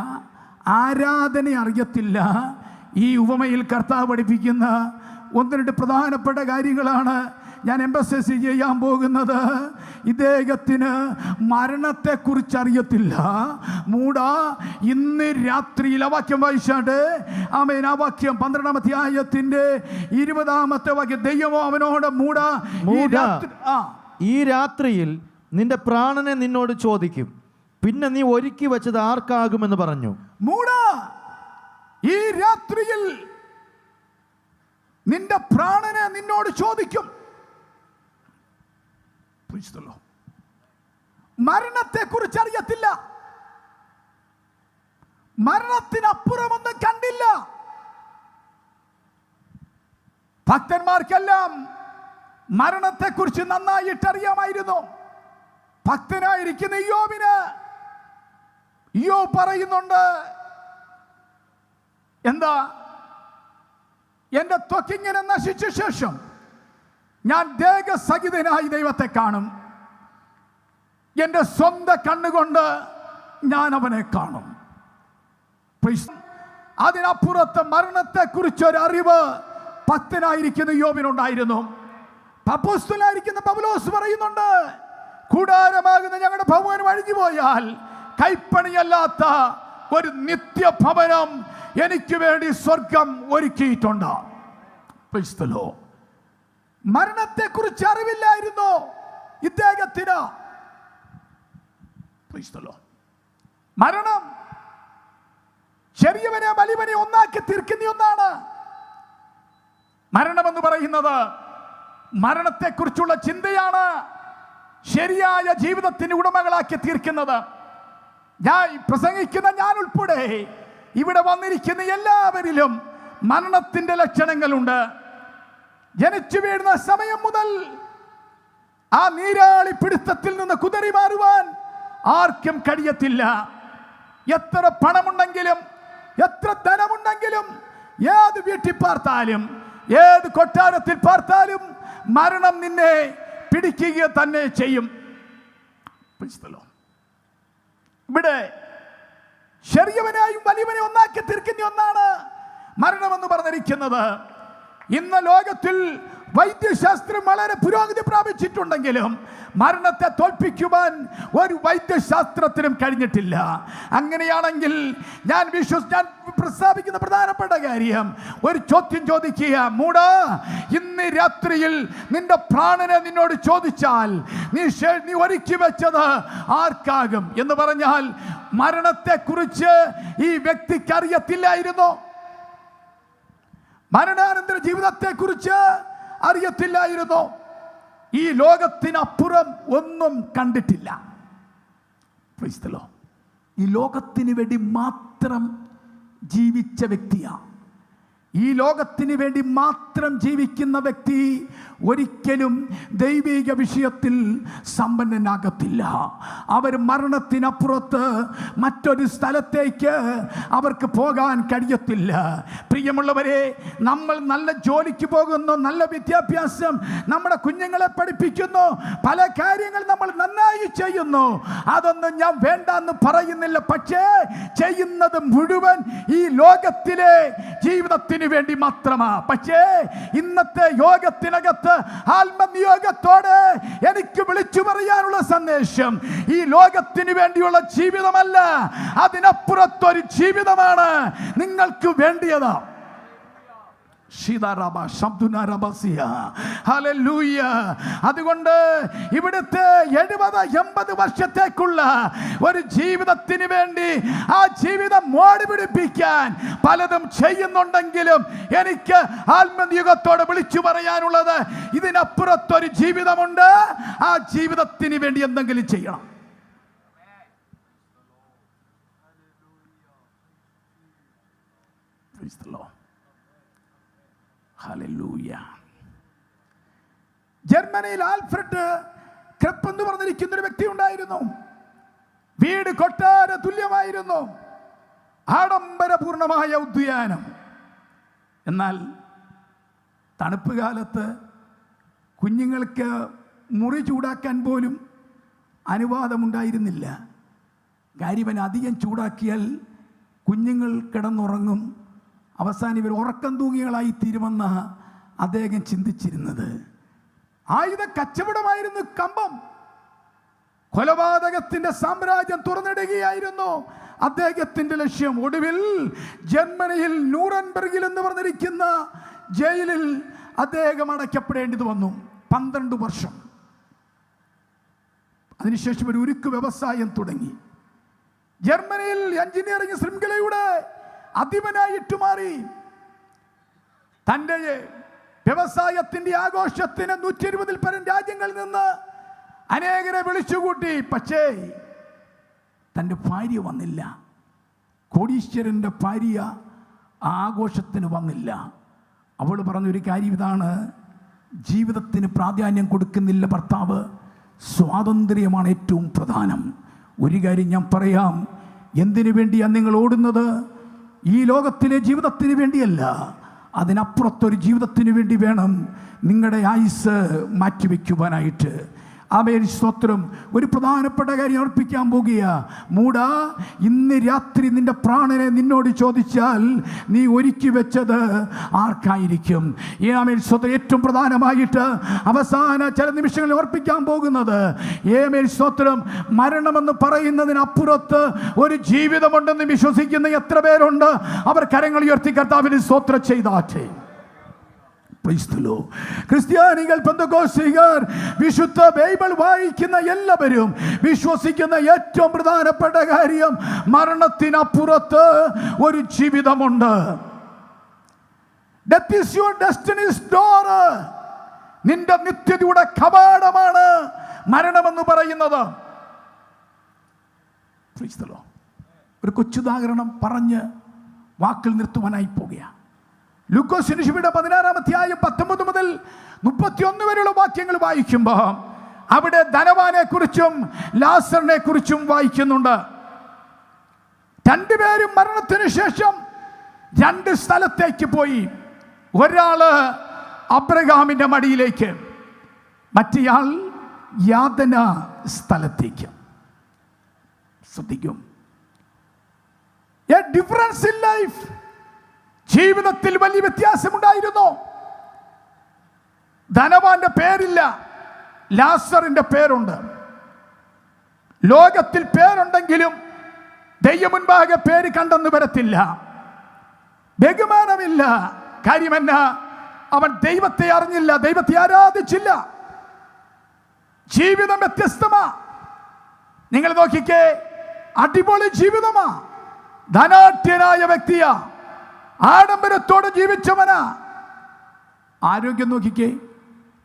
ആരാധന അറിയത്തില്ല. ഈ ഉപമയിൽ കർത്താവ് പഠിപ്പിക്കുന്ന 1-2 പ്രധാനപ്പെട്ട കാര്യങ്ങളാണ് ഞാൻ എംഫസൈസ് ചെയ്യാൻ പോകുന്നത്. ഇദ്ദേഹത്തിന് മരണത്തെക്കുറിച്ച് അറിയത്തില്ല. മൂടാ, ഇന്ന് രാത്രിയിൽ ആ വാക്യം വായിച്ചാണ്ട് ആമേൻ, ആ വാക്യം 12-ാം അധ്യായത്തിന്റെ 20-ാമത്തെ വാക്യം, ദൈവമോ അവനോട്, മൂടാ, ഈ രാത്രിയിൽ നിന്റെ പ്രാണനെ നിന്നോട് ചോദിക്കും, പിന്നെ നീ ഒരുക്കി വെച്ചത് ആർക്കാകുമെന്ന് പറഞ്ഞു. മൂടാ, ഈ രാത്രിയിൽ നിന്റെ പ്രാണനെ നിന്നോട് ചോദിക്കും. മരണത്തെ കുറിച്ച് അറിയത്തില്ല, മരണത്തിനപ്പുറമൊന്നും കണ്ടില്ല. ഭക്തന്മാർക്കെല്ലാം മരണത്തെക്കുറിച്ച് നന്നായിട്ട് അറിയാമായിരുന്നു. ഭക്തനായിരിക്കുന്ന ഇയ്യോബിന് ഇയ്യോബ് പറയുന്നുണ്ട്, എന്താ, എന്റെ ത്വക്കിങ്ങനെ നശിച്ച ശേഷം ഞാൻ ദേഹസഹിതനായി ദൈവത്തെ കാണും, എൻ്റെ സ്വന്തം കണ്ണുകൊണ്ട് ഞാൻ അവനെ കാണും. അതിനപ്പുറത്ത് മരണത്തെക്കുറിച്ചൊരു അറിവ് ഭക്തനായിരിക്കുന്ന യോബിനുണ്ടായിരുന്നു. അപ്പോസ്തലനായിരിക്കുന്ന പൗലോസ് പറയുന്നുണ്ട്, കൂടാരമാകുന്ന ഞങ്ങളുടെ ഭവനം അഴിഞ്ഞു പോയാൽ കൈപ്പണിയല്ലാത്ത ഒരു നിത്യഭവനം എനിക്ക് വേണ്ടി സ്വർഗം ഒരുക്കിയിട്ടുണ്ട്. മരണത്തെക്കുറിച്ച് അറിവില്ലായിരുന്നു ഇദ്ദേഹത്തിന്. മരണം ചെറിയവനെ വലിയവനെ ഒന്നാക്കി തീർക്കുന്ന ഒന്നാണ്. മരണമെന്ന് പറയുന്നത് മരണത്തെക്കുറിച്ചുള്ള ചിന്തയാണ് ശരിയായ ജീവിതത്തിന് ഉടമകളാക്കി തീർക്കുന്നത്. ഞാൻ പ്രസംഗിക്കുന്ന ഞാൻ ഉൾപ്പെടെ ഇവിടെ വന്നിരിക്കുന്ന എല്ലാവരിലും മരണത്തിന്റെ ലക്ഷണങ്ങളുണ്ട്. ജനിച്ചു വീഴുന്ന സമയം മുതൽ ആ നീരാളി പിടുത്തത്തിൽ നിന്ന് കുതറി മാറുവാൻ ആർക്കും കഴിയത്തില്ല. എത്ര പണമുണ്ടെങ്കിലും, എത്ര ധനമുണ്ടെങ്കിലും, ഏത് വീട്ടിൽ പാർത്താലും, ഏത് കൊട്ടാരത്തിൽ പാർത്താലും മരണം നിന്നെ പിടിക്കുക തന്നെ ചെയ്യും. ഇവിടെ ചെറിയവനെയും വലിയവനെ ഒന്നാക്കി തീർക്കുന്ന ഒന്നാണ് മരണമെന്ന് പറഞ്ഞിരിക്കുന്നത്. ഇന്ന് ലോകത്തിൽ വൈദ്യശാസ്ത്രം വളരെ പുരോഗതി പ്രാപിച്ചിട്ടുണ്ടെങ്കിലും മരണത്തെ തോൽപ്പിക്കുവാൻ ഒരു വൈദ്യശാസ്ത്രത്തിനും കഴിഞ്ഞിട്ടില്ല. അങ്ങനെയാണെങ്കിൽ ഞാൻ പ്രസ്താവിക്കുന്ന പ്രധാനപ്പെട്ട കാര്യം, ഒരു ചോദ്യം ചോദിക്കുക. മൂടാ, ഇന്ന് രാത്രിയിൽ നിന്റെ പ്രാണനെ നിന്നോട് ചോദിച്ചാൽ നീ ഒരുക്കി വെച്ചത് ആർക്കാകും എന്ന് പറഞ്ഞാൽ മരണത്തെക്കുറിച്ച് ഈ വ്യക്തിക്ക് അറിയത്തില്ലായിരുന്നു. മരണാനന്തര ജീവിതത്തെക്കുറിച്ച് അറിയത്തില്ലായിരുന്നു. ഈ ലോകത്തിനപ്പുറം ഒന്നും കണ്ടിട്ടില്ല. ഈ ലോകത്തിന് വേണ്ടി മാത്രം ജീവിച്ച വ്യക്തിയാണ്. ഈ ലോകത്തിന് വേണ്ടി മാത്രം ജീവിക്കുന്ന വ്യക്തി ഒരിക്കലും ദൈവിക വിഷയത്തിൽ സമ്പന്നനാകത്തില്ല. അവർ മരണത്തിനപ്പുറത്ത് മറ്റൊരു സ്ഥലത്തേക്ക് അവർക്ക് പോകാൻ കഴിയത്തില്ല. പ്രിയമുള്ളവരെ, നമ്മൾ നല്ല ജോലിക്ക് പോകുന്നു, നല്ല വിദ്യാഭ്യാസം നമ്മുടെ കുഞ്ഞുങ്ങളെ പഠിപ്പിക്കുന്നു, പല കാര്യങ്ങൾ നമ്മൾ നന്നായി ചെയ്യുന്നു. അതൊന്നും ഞാൻ വേണ്ടെന്ന് പറയുന്നില്ല. പക്ഷേ ചെയ്യുന്നത് മുഴുവൻ ഈ ലോകത്തിലെ ജീവിതത്തിന് വേണ്ടി മാത്രമാ. പക്ഷേ ഇന്നത്തെ യോഗത്തിനകത്ത് ആത്മനിയോഗത്തോടെ എനിക്ക് വിളിച്ചു പറയാനുള്ള സന്ദേശം, ഈ ലോകത്തിന് വേണ്ടിയുള്ള ജീവിതമല്ല, അതിനപ്പുറത്തൊരു ജീവിതമാണ് നിങ്ങൾക്ക് വേണ്ടിയത്. അതുകൊണ്ട് ഇവിടുത്തെ 70-80 വർഷത്തേക്കുള്ള ഒരു ജീവിതത്തിന് വേണ്ടി ആ ജീവിതം മോടി പിടിപ്പിക്കാൻ പലതും ചെയ്യുന്നുണ്ടെങ്കിലും എനിക്ക് ആത്മനിയോഗത്തോടെ വിളിച്ചു പറയാനുള്ളത്, ഇതിനപ്പുറത്തൊരു ജീവിതമുണ്ട്. ആ ജീവിതത്തിന് വേണ്ടി എന്തെങ്കിലും ചെയ്യണം. ജർമ്മനിയിൽ ആൽഫ്രഡ് ക്രെപ്പ് എന്ന് പറഞ്ഞിരിക്കുന്ന ഒരു വ്യക്തി ഉണ്ടായിരുന്നു. വീട് കൊട്ടാര തുല്യമായിരുന്നു, ആഡംബരപൂർണമായ ഉദ്യാനം. എന്നാൽ തണുപ്പ് കാലത്ത് കുഞ്ഞുങ്ങൾക്ക് മുറി ചൂടാക്കാൻ പോലും അനുവാദമുണ്ടായിരുന്നില്ല. കാര്യവൻ അധികം ചൂടാക്കിയാൽ കുഞ്ഞുങ്ങൾ കിടന്നുറങ്ങും, അവസാനം ഇവർ ഉറക്കം തൂങ്ങികളായി തീരുമെന്ന് അദ്ദേഹം ചിന്തിച്ചിരുന്നത്. ആയുധ കച്ചവടമായിരുന്നു കമ്പം. കൊലപാതകത്തിന്റെ സാമ്രാജ്യം തുറന്നിടുകയായിരുന്നു അദ്ദേഹത്തിന്റെ ലക്ഷ്യം. ഒടുവിൽ ജർമ്മനിയിൽ ന്യൂറൻബർഗിൽ എന്ന് പറഞ്ഞിരിക്കുന്ന ജയിലിൽ അദ്ദേഹം അടയ്ക്കപ്പെടേണ്ടത് വന്നു. 12 വർഷം. അതിനുശേഷം ഒരു ഉരുക്ക് വ്യവസായം തുടങ്ങി. ജർമ്മനിയിൽ എഞ്ചിനീയറിംഗ് ശൃംഖലയുടെ അധിപനായിട്ട് മാറി. തൻ്റെ വ്യവസായത്തിന്റെ ആഘോഷത്തിന് 120-ൽ പരം രാജ്യങ്ങളിൽ നിന്ന് അനേകരെ വിളിച്ചുകൂട്ടി. പക്ഷേ തൻ്റെ ഭാര്യ വന്നില്ല. കോടീശ്വരൻ്റെ ഭാര്യ ആഘോഷത്തിന് വന്നില്ല. അവൾ പറഞ്ഞൊരു കാര്യം ഇതാണ്: ജീവിതത്തിന് പ്രാധാന്യം കൊടുക്കുന്നില്ല ഭർത്താവ്, സ്വാതന്ത്ര്യമാണ് ഏറ്റവും പ്രധാനം. ഒരു കാര്യം ഞാൻ പറയാം, എന്തിനു വേണ്ടിയാണ് നിങ്ങൾ ഓടുന്നത്? ഈ ലോകത്തിലെ ജീവിതത്തിന് വേണ്ടിയല്ല, അതിനപ്പുറത്തൊരു ജീവിതത്തിന് വേണ്ടി വേണം നിങ്ങളുടെ ആയുസ് മാറ്റിവെക്കുവാനായിട്ട്. ആമേൻ, സ്തോത്രം. ഒരു പ്രധാനപ്പെട്ട കാര്യം അർപ്പിക്കാൻ പോകുക. മൂടാ, ഇന്ന് രാത്രി നിന്റെ പ്രാണനെ നിന്നോട് ചോദിച്ചാൽ നീ ഒരുക്കി വെച്ചത് ആർക്കായിരിക്കും? ആമേൻ, സ്തോത്രം. ഏറ്റവും പ്രധാനമായിട്ട് അവസാന ചില നിമിഷങ്ങളിൽ ഓർപ്പിക്കാൻ പോകുന്നത്, ആമേൻ, സ്തോത്രം, മരണമെന്ന് പറയുന്നതിനപ്പുറത്ത് ഒരു ജീവിതമുണ്ടെന്ന് വിശ്വസിക്കുന്ന എത്ര പേരുണ്ട്? അവർ കരങ്ങൾ ഉയർത്തി കർത്താവിന് സ്തോത്രം ചെയ്താട്ടെ. ക്രിസ്ത്യാനികൾ, പെന്തക്കോസ്തുകാർ, വിശുദ്ധ ബൈബിൾ വായിക്കുന്ന എല്ലാവരും വിശ്വസിക്കുന്ന ഏറ്റവും പ്രധാനപ്പെട്ട കാര്യം, മരണത്തിനപ്പുറത്ത് ഒരു ജീവിതമുണ്ട്. Death is your destiny's door. നിന്റെ നിത്യതയുടെ കവാടമാണ് മരണമെന്ന് പറയുന്നത്. ഒരു കൊച്ചുദാഹരണം പറഞ്ഞ് വാക്കിൽ നിർത്തുവാനായി പോകുക. ലൂക്കോസ് സുവിശേഷം 16-ാം അധ്യായം 19 മുതൽ 31 വരെയുള്ള വാക്യങ്ങൾ വായിക്കുമ്പോൾ അവിടെ ധനവാനെ കുറിച്ചും ലാസറിനെ കുറിച്ചും വായിക്കുന്നുണ്ട്. രണ്ടുപേരും മരണത്തിന് ശേഷം 2 സ്ഥലത്തേക്ക് പോയി. ഒരാള് അബ്രഹാമിന്റെ മടിയിലേക്ക്, മറ്റേയാൾ യാതന സ്ഥലത്തേക്ക്. ശ്രദ്ധിക്കും, എ ഡിഫറൻസ് ഇൻ ലൈഫ്. ജീവിതത്തിൽ വലിയ വ്യത്യാസമുണ്ടായിരുന്നു. ധനവാന്റെ പേരില്ല, ലാസറിന്റെ പേരുണ്ട്. ലോകത്തിൽ പേരുണ്ടെങ്കിലും ദൈവം മുൻപാകെ പേര് കണ്ടെന്ന് വരത്തില്ല. ബഹുമാനമില്ല. കാര്യമെന്ന, അവൻ ദൈവത്തെ അറിഞ്ഞില്ല, ദൈവത്തെ ആരാധിച്ചില്ല. ജീവിതം വ്യത്യസ്തമാ. നിങ്ങൾ നോക്കിക്കേ, അടിപൊളി ജീവിതമാ. ധനാഢ്യനായ വ്യക്തിയാ, ആഡംബരത്തോടെ ജീവിച്ചവനാ. ആരോഗ്യം നോക്കിക്കേ,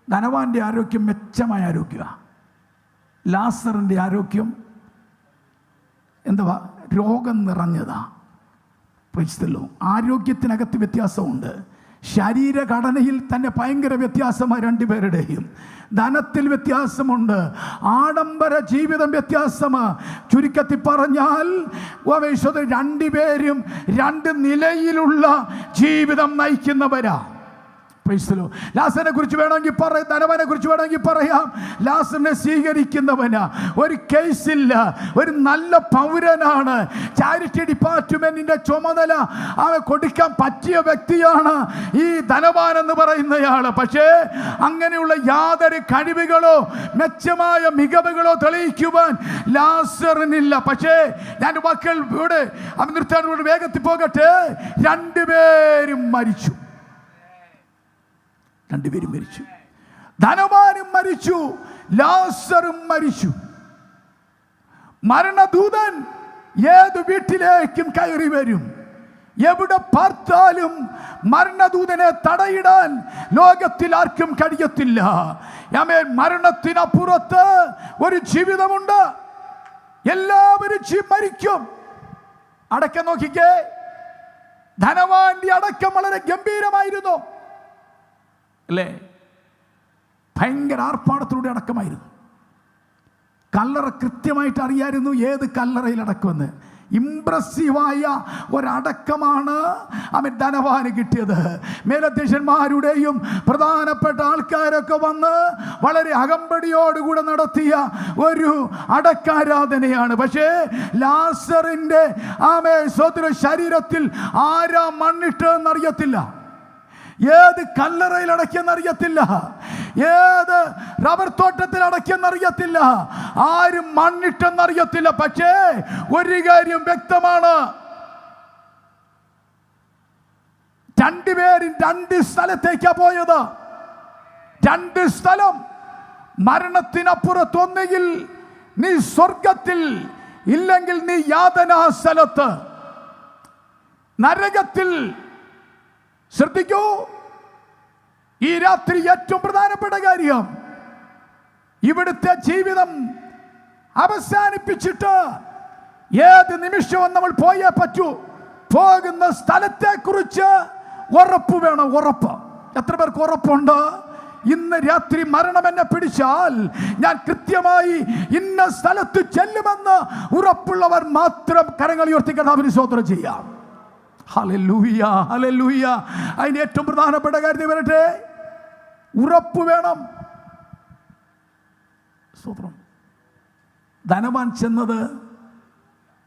ധനവാന്റെ ആരോഗ്യം മെച്ചമായ ആരോഗ്യമാണ്. ലാസറിന്റെ ആരോഗ്യം എന്തുവാ? രോഗം നിറഞ്ഞതാ. പ്രൈസ്തല്ലോ. ആരോഗ്യത്തിനകത്ത് വ്യത്യാസമുണ്ട്. ശരീരഘടനയിൽ തന്നെ ഭയങ്കര വ്യത്യാസമാണ് രണ്ടുപേരുടെയും. ധനത്തിൽ വ്യത്യാസമുണ്ട്. ആഡംബര ജീവിതം വ്യത്യാസമാണ്. ചുരുക്കത്തിൽ പറഞ്ഞാൽ രണ്ടുപേരും 2 നിലയിലുള്ള ജീവിതം നയിക്കുന്നവരാ. ലാസറിനെ കുറിച്ച് വേണമെങ്കിൽ പറയാം, ധനവാനെ കുറിച്ച് വേണമെങ്കിൽ പറയാം. ലാസറിനെ സ്വീകരിക്കുന്നവന് ഒരു കേസില്ല, ഒരു നല്ല പൗരനാണ്. ചാരിറ്റി ഡിപ്പാർട്ട്മെന്റിന്റെ ചുമതല അവൻ കൊടുക്കാൻ പറ്റിയ വ്യക്തിയാണ് ഈ ധനവാൻ എന്ന് പറയുന്നയാള്. പക്ഷേ അങ്ങനെയുള്ള യാതൊരു കഴിവുകളോ മെച്ചമായ മികവുകളോ തെളിയിക്കുവാൻ ലാസറിനില്ല. പക്ഷേ ഞാൻ വാക്കുകൾ ഇവിടെ നിർത്താൻ വേഗത്തിൽ പോകട്ടെ. 2 പേരും മരിച്ചു. 2 പേരും മരിച്ചു. ധനവാനും മരിച്ചു, ലാസറും മരിച്ചു. മരണദൂതൻ ഏത് വീട്ടിലേക്കും കയറി വരും. എവിടെ പാർത്താലും മരണദൂതനെ തടയിടാൻ ലോകത്തിൽ ആർക്കും കഴിയത്തില്ല. മരണത്തിനപ്പുറത്ത് ഒരു ജീവിതമുണ്ട്. എല്ലാവരും മരിക്കും. അടക്കം നോക്കിക്കേ, ധനവാന്റെ അടക്കം വളരെ ഗംഭീരമായിരുന്നു അല്ലേ? ഭയങ്കര ആർപ്പാടത്തിലൂടെ അടക്കമായിരുന്നു. കല്ലറ കൃത്യമായിട്ട് അറിയായിരുന്നു ഏത് കല്ലറയിൽ അടക്കുമെന്ന്. ഇംപ്രസീവായ ഒരടക്കമാണ് അവൻ ധനവാന് കിട്ടിയത്. മേലധ്യക്ഷന്മാരുടെയും പ്രധാനപ്പെട്ട ആൾക്കാരൊക്കെ വന്ന് വളരെ അകമ്പടിയോടുകൂടെ നടത്തിയ ഒരു അടക്കാരാധനയാണ്. പക്ഷേ ലാസറിന്റെ ശരീരത്തിൽ ആരാ മണ്ണിട്ടെന്നറിയത്തില്ല, ഏത് കല്ലറയിൽ അടക്കിയെന്നറിയത്തില്ല, ഏത് റബ്ബർ തോട്ടത്തിൽ അടക്കിയെന്നറിയത്തില്ല, ആരും മണ്ണിട്ടെന്നറിയത്തില്ല. പക്ഷേ ഒരു കാര്യം വ്യക്തമാണ്, 2 പേരും 2 സ്ഥലത്തേക്കാ പോയത്. 2 സ്ഥലം. മരണത്തിനപ്പുറത്ത് ഒന്നുകിൽ നീ സ്വർഗത്തിൽ, ഇല്ലെങ്കിൽ നീ യാതനാ സ്ഥലത്ത്, നരകത്തിൽ. ശ്രദ്ധിക്കൂ, ഈ രാത്രി ഏറ്റവും പ്രധാനപ്പെട്ട കാര്യം, ഇവിടുത്തെ ജീവിതം അവസാനിപ്പിച്ചിട്ട് ഏത് നിമിഷവും നമ്മൾ പോയേ പറ്റൂ. പോകുന്ന സ്ഥലത്തെ കുറിച്ച് ഉറപ്പ് വേണം. ഉറപ്പ്. എത്ര പേർക്ക് ഉറപ്പുണ്ട്? ഇന്ന് രാത്രി മരണം എന്നെ പിടിച്ചാൽ ഞാൻ കൃത്യമായി ഇന്ന സ്ഥലത്ത് ചെല്ലുമെന്ന് ഉറപ്പുള്ളവർ മാത്രം കരങ്ങൾ ഉയർത്തി കർത്താവിന് സ്തോത്രം ചെയ്യാം. Hallelujah, hallelujah. അതിന് ഏറ്റവും പ്രധാനപ്പെട്ട കാര്യം വരട്ടെ, ഉറപ്പ് വേണം. സ്തോത്രം. ധനവാൻ ചെന്നത്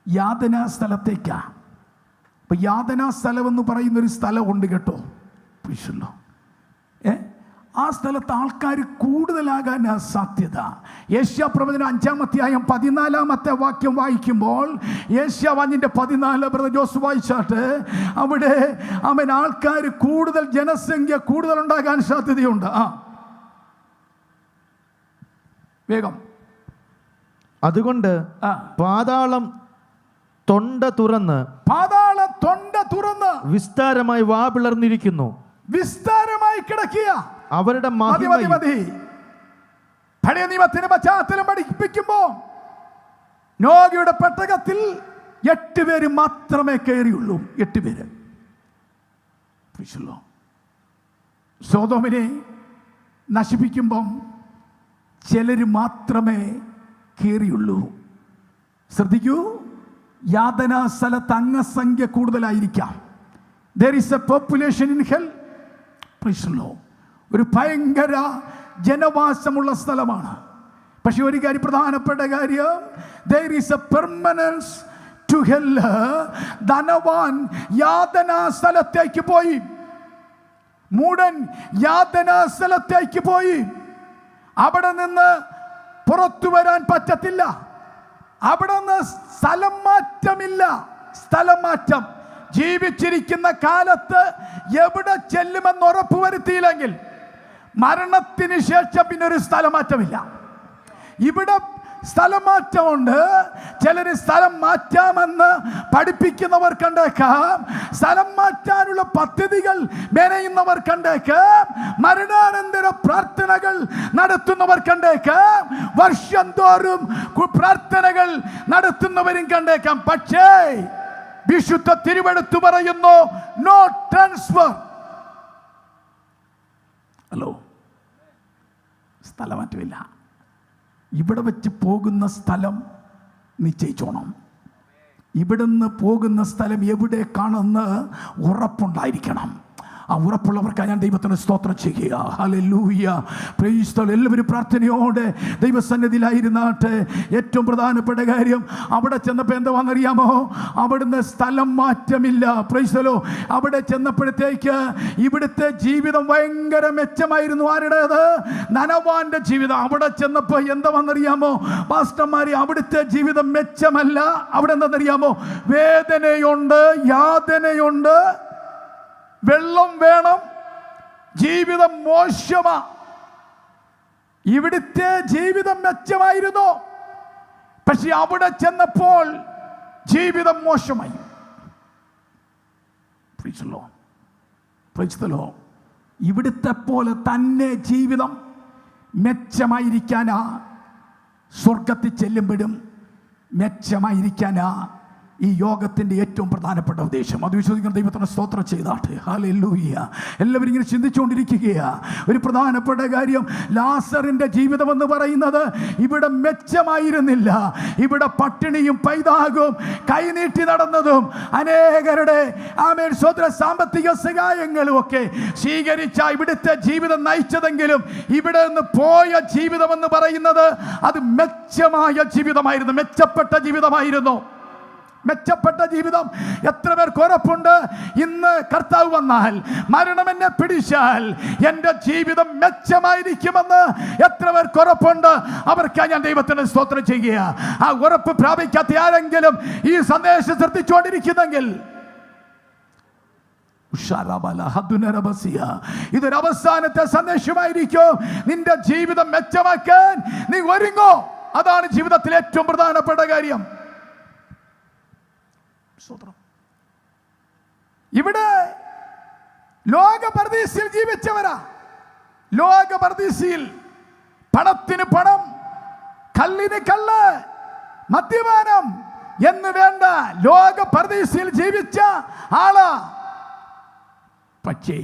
യാതനാ സ്ഥലത്തേക്കാ. അപ്പൊ യാതനാ സ്ഥലം എന്ന് പറയുന്നൊരു സ്ഥലമുണ്ട് കേട്ടോ. ആ സ്ഥലത്ത് ആൾക്കാർ കൂടുതലാകാൻ സാധ്യത. യേശയ്യാപ്രവചനം 5-ാം അധ്യായം 14-ാമത്തെ വാക്യം വായിക്കുമ്പോൾ, യേശയ്യാവിന്റെ 14 ബ്രദർ ജോസ് വായിച്ചാട്ട്, അവിടെ അവൻ ആൾക്കാർ കൂടുതൽ, ജനസംഖ്യ കൂടുതൽ ഉണ്ടാകാൻ സാധ്യതയുണ്ട്. വേഗം. അതുകൊണ്ട് പാതാളം തൊണ്ട തുറന്ന് വിസ്താരമായി വാ പിളർന്നിരിക്കുന്നു. വിസ്താരമായി കിടക്കുക. അവരുടെ മതി. പഴയ നിയമത്തിന്റെ പശ്ചാത്തലം പഠിപ്പിക്കുമ്പോ നോഹയുടെ പെട്ടകത്തിൽ 8 പേര് മാത്രമേ കയറിയുള്ളൂ. 8 പേര്. സോദോമിനെ നശിപ്പിക്കുമ്പം ചിലര് മാത്രമേ കയറിയുള്ളൂ. ശ്രദ്ധിക്കൂ, യാതനാ സ്ഥലത്ത് അംഗസംഖ്യ കൂടുതലായിരിക്കാം. There is a population in hell. ഒരു ഭയങ്കര ജനവാസമുള്ള സ്ഥലമാണ്. പക്ഷെ ഒരു കാര്യം, പ്രധാനപ്പെട്ട കാര്യം, there is a permanence to hell. ധനവാൻ യാതനാ സ്ഥലത്തേക്ക് പോയി, മൂടൻ യാതനാ സ്ഥലത്തേക്ക് പോയി. അവിടെ നിന്ന് പുറത്തു വരാൻ പറ്റത്തില്ല. അവിടെ നിന്ന് സ്ഥലം മാറ്റമില്ല. സ്ഥലം മാറ്റം ജീവിച്ചിരിക്കുന്ന കാലത്ത് എവിടെ ചെല്ലുമെന്ന് ഉറപ്പ് വരുത്തിയില്ലെങ്കിൽ മരണത്തിന് ശേഷം പിന്നെ ഒരു സ്ഥലമാറ്റമില്ല. ഇവിടെ സ്ഥലമാറ്റമുണ്ട്. ചിലർ സ്ഥലം മാറ്റാമെന്ന് പഠിപ്പിക്കുന്നവർ കണ്ടേക്കാം. സ്ഥലം മാറ്റാനുള്ള പദ്ധതികൾ മെനയുന്നവർ കണ്ടേക്കാം. മരണാനന്തര പ്രാർത്ഥനകൾ നടത്തുന്നവർ കണ്ടേക്കാം. വർഷം തോറും പ്രാർത്ഥനകൾ നടത്തുന്നവരും കണ്ടേക്കാം. പക്ഷേ വിശുദ്ധ തിരുവെടുത്തു പറയുന്നു, നോ ട്രാൻസ്ഫർ. ഹലോ, സ്ഥലമാറ്റമില്ല. ഇവിടെ വെച്ച് പോകുന്ന സ്ഥലം നിശ്ചയിച്ചോണം. ഇവിടുന്ന് പോകുന്ന സ്ഥലം എവിടേക്കാണെന്ന് ഉറപ്പുണ്ടായിരിക്കണം. ആ ഉറപ്പുള്ളവർക്കാണ് ഞാൻ ദൈവത്തിന് സ്തോത്രം ചെയ്യുക. Hallelujah, price the Lord. എല്ലാവരും പ്രാർത്ഥനയോടെ ദൈവസന്നിധിയിലായിരുന്നാട്ടെ. ഏറ്റവും പ്രധാനപ്പെട്ട കാര്യം, അവിടെ ചെന്നപ്പോൾ എന്താണെന്നറിയാമോ? അവിടുന്ന് സ്ഥലം മാറ്റമില്ല. Price the Lord. അവിടെ ചെന്നപ്പോഴത്തേക്ക് ഇവിടുത്തെ ജീവിതം ഭയങ്കര മെച്ചമായിരുന്നു. ആരുടേത്? ധനവാന്റെ ജീവിതം. അവിടെ ചെന്നപ്പോൾ എന്താണെന്നറിയാമോ പാസ്റ്റർമാരെ? അവിടുത്തെ ജീവിതം മെച്ചമല്ല. അവിടെ എന്താണെന്നറിയാമോ? വേദനയുണ്ട്, യാതനയുണ്ട്, വെള്ളം വേണം, ജീവിതം മോശമാ. ഇവിടുത്തെ ജീവിതം മെച്ചമായിരുന്നു, പക്ഷെ അവിടെ ചെന്നപ്പോൾ ജീവിതം മോശമായി. ഇവിടുത്തെ പോലെ തന്നെ ജീവിതം മെച്ചമായിരിക്കാനാ സ്വർഗത്തിൽ ചെല്ലുമ്പോഴും മെച്ചമായിരിക്കാനാ ഈ യോഗത്തിൻ്റെ ഏറ്റവും പ്രധാനപ്പെട്ട ഉദ്ദേശം. അത് വിശ്വസിക്കുന്ന ദൈവത്തിന് സ്തോത്രം ചെയ്താട്ടെ. ഹല്ലേലൂയ. എല്ലാവരും ഇങ്ങനെ ചിന്തിച്ചുകൊണ്ടിരിക്കുകയാണ്. ഒരു പ്രധാനപ്പെട്ട കാര്യം, ലാസറിൻ്റെ ജീവിതം എന്ന് പറയുന്നത് ഇവിടെ മെച്ചമായിരുന്നില്ല. ഇവിടെ പട്ടിണിയും പൈതാകവും കൈനീട്ടി നടന്നതും അനേകരുടെ സ്വതന്ത്ര സാമ്പത്തിക സഹായങ്ങളും ഒക്കെ സ്വീകരിച്ച ഇവിടുത്തെ ജീവിതം നയിച്ചതെങ്കിലും ഇവിടെ നിന്ന് പോയ ജീവിതം എന്ന് പറയുന്നത് അത് മെച്ചമായ ജീവിതമായിരുന്നു. മെച്ചപ്പെട്ട ജീവിതമായിരുന്നു. മെച്ചപ്പെട്ട ജീവിതം. എത്ര പേർക്ക് ഉറപ്പുണ്ട് ഇന്ന് കർത്താവ് വന്നാൽ, മരണം എന്നെ പിടിച്ചാൽ എൻ്റെ ജീവിതം മെച്ചമായിരിക്കുമെന്ന്? എത്ര പേർക്ക് ഉറപ്പുണ്ട്? അവർക്കായി ഞാൻ ദൈവത്തിന് സ്തോത്രം ചെയ്യുക. ആ ഉറപ്പ് പ്രാപിക്കാത്ത ആരെങ്കിലും ഈ സന്ദേശം ശ്രദ്ധിച്ചുകൊണ്ടിരിക്കുന്നെങ്കിൽ ഇതൊരു അവസാനത്തെ സന്ദേശമായിരിക്കും. നിന്റെ ജീവിതം മെച്ചമാക്കാൻ നീ ഒരുങ്ങോ. അതാണ് ജീവിതത്തിലെ ഏറ്റവും പ്രധാനപ്പെട്ട കാര്യം. ഇവിടെ ലോക പരദീസയിൽ ജീവിച്ചവരാ. ലോക പരദീസയിൽ പണത്തിന് പണം, കല്ലിന് കല്ല്, മദ്യപാനം എന്ന് വേണ്ട ലോക പരദീസയിൽ ജീവിച്ച ആളാ. പക്ഷേ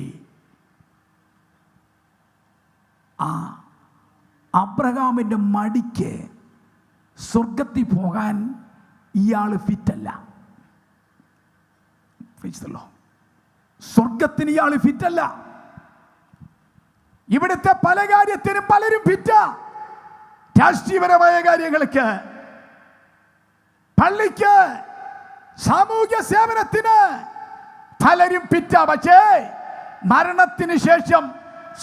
ആ അബ്രഹാമിന്റെ മടിക്ക് സ്വർഗത്തിൽ പോകാൻ ഇയാൾ ഫിറ്റല്ല. സ്വർഗത്തിന് ഇയാൾ ഫിറ്റല്ല. ഇവിടുത്തെ പല കാര്യത്തിനും പലരും ഫിറ്റ. രാഷ്ട്രീയപരമായ കാര്യങ്ങൾക്ക്, പള്ളിക്ക്, സാമൂഹ്യ സേവനത്തിന് പലരും ഫിറ്റ. പക്ഷേ മരണത്തിന് ശേഷം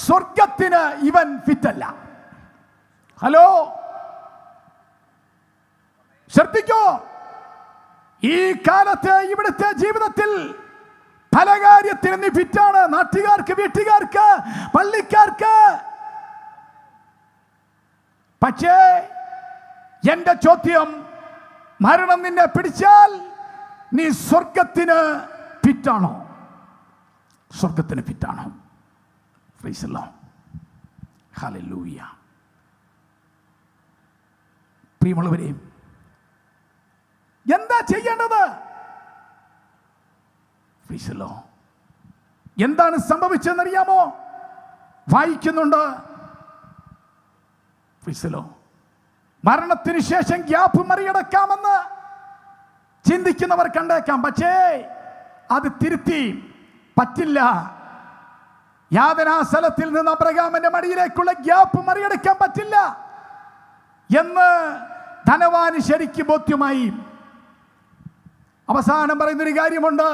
സ്വർഗത്തിന് ഇവൻ ഫിറ്റല്ല. ഹലോ, ശ്രദ്ധിക്കോ. ഈ കാലത്ത് ഇവിടുത്തെ ജീവിതത്തിൽ പല കാര്യത്തിനും നീ ഫിറ്റാണ്. നാട്ടുകാർക്ക്, വീട്ടുകാർക്ക്, പള്ളിക്കാർക്ക്. പക്ഷേ എന്റെ ചോദ്യം, മരണം നിന്നെ പിടിച്ചാൽ നീ സ്വർഗത്തിന് ഫിറ്റാണോ? സ്വർഗത്തിന് ഫിറ്റാണോ? Praise the lord. ഹല്ലേലൂയ. പ്രിയമുള്ളവരെ, എന്താ ചെയ്യേണ്ടത്? എന്താണ് സംഭവിച്ചതെന്നറിയാമോ? വായിക്കുന്നുണ്ട്. മരണത്തിന് ശേഷം ഗ്യാപ്പ് മറികടക്കാമെന്ന് ചിന്തിക്കുന്നവർ കണ്ടേക്കാം. പക്ഷേ അത് തിരുത്തി പറ്റില്ല. യാതനാസ്ഥലത്തിൽ നിന്ന് അബ്രഹാമിന്റെ മടിയിലേക്കുള്ള ഗ്യാപ്പ് മറികടക്കാൻ പറ്റില്ല എന്ന് ധനവാന് ശരിക്കും ബോധ്യമായി. അവസാനം പറയുന്നൊരു കാര്യമുണ്ട്,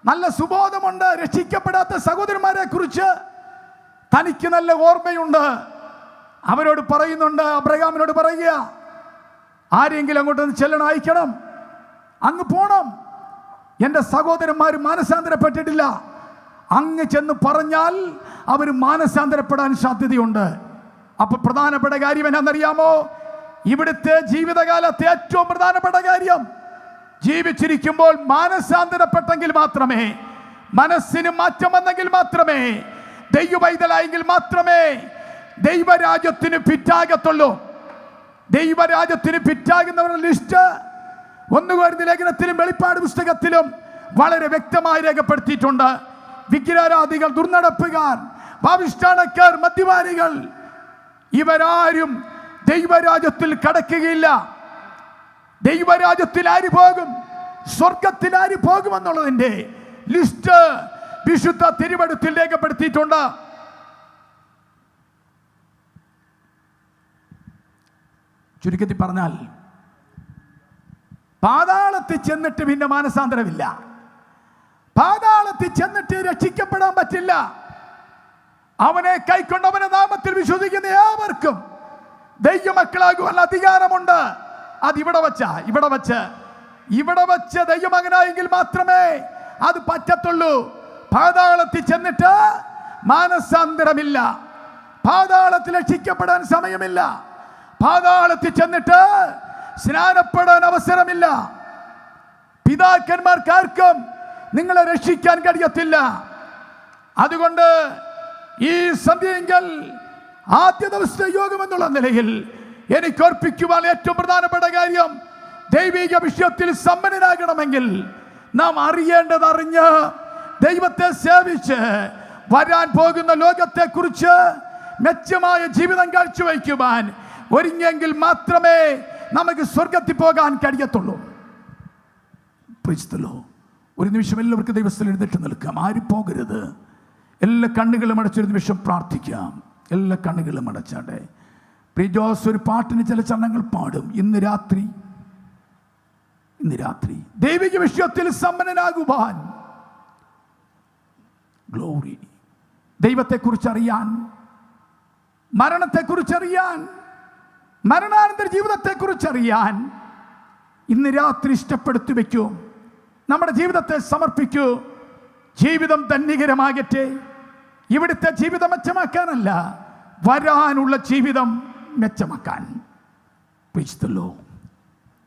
നല്ല സുബോധമുണ്ട്. രക്ഷിക്കപ്പെടാത്ത സഹോദരന്മാരെ കുറിച്ച് തനിക്ക് നല്ല ഓർമ്മയുണ്ട്. അവരോട് പറയുന്നുണ്ട്, അബ്രഹാമിനോട് പറയുക, ആരെങ്കിലും അങ്ങോട്ടൊന്ന് ചെല്ലണം, അയക്കണം, അങ്ങ് പോണം. എൻ്റെ സഹോദരന്മാർ മാനസാന്തരപ്പെട്ടിട്ടില്ല. അങ്ങ് ചെന്ന് പറഞ്ഞാൽ അവർ മാനസാന്തരപ്പെടാൻ സാധ്യതയുണ്ട്. അപ്പൊ പ്രധാനപ്പെട്ട കാര്യം എന്നാണെന്നറിയാമോ? ഇവിടുത്തെ ജീവിതകാലത്തെ ഏറ്റവും പ്രധാനപ്പെട്ട കാര്യം, ജീവിച്ചിരിക്കുമ്പോൾ മാനസാന്തരപ്പെട്ടെങ്കിൽ മാത്രമേ, മനസ്സിന് മാറ്റം വന്നെങ്കിൽ മാത്രമേ, ദൈവവൈതലായെങ്കിൽ മാത്രമേ ദൈവരാജ്യത്തിന് ഫിറ്റാകത്തുള്ളൂ. ദൈവരാജ്യത്തിന് ഫിറ്റാകുന്നവരുടെ ലിസ്റ്റ് 1 കൊരിന്ത്യർ ലേഖനത്തിലും വെളിപ്പാട് പുസ്തകത്തിലും വളരെ വ്യക്തമായി രേഖപ്പെടുത്തിയിട്ടുണ്ട്. വിഗ്രഹാരാധികൾ, ദുർനടപ്പുകാർ, പാപിഷ്ഠാനക്കാർ, മദ്യപാനികൾ, ഇവരാരും ദൈവരാജ്യത്തിൽ കടക്കുകയില്ല. ദൈവരാജ്യത്തിൽ ആര് പോകും, സ്വർഗത്തിൽ ആര് പോകുമെന്നുള്ളതിന്റെ ലിസ്റ്റ് വിശുദ്ധ തിരുവെഴുത്തിൽ രേഖപ്പെടുത്തിയിട്ടുണ്ട്. ചുരുക്കത്തിൽ പറഞ്ഞാൽ, പാതാളത്തിൽ ചെന്നിട്ട് പിന്നെ മാനസാന്തരമില്ല. പാതാളത്തിൽ ചെന്നിട്ട് രക്ഷിക്കപ്പെടാൻ പറ്റില്ല. അവനെ കൈക്കൊണ്ട് അവന്റെ നാമത്തിൽ വിശ്വസിക്കുന്ന ഏവർക്കും ദൈവമക്കളാകുവാൻ അധികാരമുണ്ട്. അത് ഇവിടെ വച്ച് ദൈവമകനായെങ്കിൽ മാത്രമേ അത് പറ്റത്തുള്ളൂ. പാതാളത്തിൽ ചെന്നിട്ട് മാനസാന്തരമില്ല. പാതാളത്തിൽ രക്ഷിക്കപ്പെടാൻ സമയമില്ല. പാതാളത്തിൽ ചെന്നിട്ട് സ്നാനപ്പെടാൻ അവസരമില്ല. പിതാക്കന്മാർക്കാർക്കും നിങ്ങളെ രക്ഷിക്കാൻ കഴിയത്തില്ല. അതുകൊണ്ട് ഈ സന്ധ്യയെങ്കിൽ ആദ്യ ദിവസത്തെ യോഗം എന്നുള്ള നിലയിൽ എനിക്ക് ഓർപ്പിക്കുവാൻ ഏറ്റവും പ്രധാനപ്പെട്ട കാര്യം, ദൈവിക വിഷയത്തിൽ സമ്പന്നനാകണമെങ്കിൽ നാം അറിയേണ്ടതറിഞ്ഞ് ദൈവത്തെ സേവിച്ച് വരാൻ പോകുന്ന ലോകത്തെക്കുറിച്ച് മെച്ചമായ ജീവിതം കാഴ്ചവയ്ക്കുവാൻ ഒരുങ്ങിയെങ്കിൽ മാത്രമേ നമുക്ക് സ്വർഗത്തിൽ പോകാൻ കഴിയത്തുള്ളൂ. ഒരു നിമിഷം എല്ലാവർക്കും ദൈവത്തിൽ എഴുന്നേറ്റ് നിൽക്കാം. ആരും പോകരുത്. എല്ലാ കണ്ണുകളും അടച്ചൊരു നിമിഷം പ്രാർത്ഥിക്കാം. എല്ലാ കണ്ണുകളും അടച്ചാട്ടെ. പ്രിജോസ് ഒരു പാട്ടിന് ചില ചരണങ്ങൾ പാടും. ഇന്ന് രാത്രി ദൈവിക വിഷയത്തിൽ സമ്പന്നനാകുവാൻ, ഗ്ലോറി, ദൈവത്തെക്കുറിച്ചറിയാൻ, മരണത്തെക്കുറിച്ചറിയാൻ, മരണാനന്തര ജീവിതത്തെക്കുറിച്ചറിയാൻ ഇന്ന് രാത്രി ഇഷ്ടപ്പെടുത്തി വയ്ക്കൂ. നമ്മുടെ ജീവിതത്തെ സമർപ്പിക്കൂ. ജീവിതം ധന്യകരമാകട്ടെ. ഇവിടുത്തെ ജീവിതം മെച്ചമാക്കാനല്ല, വരാനുള്ള ജീവിതം മെച്ചമാക്കാൻ. Praise the Lord.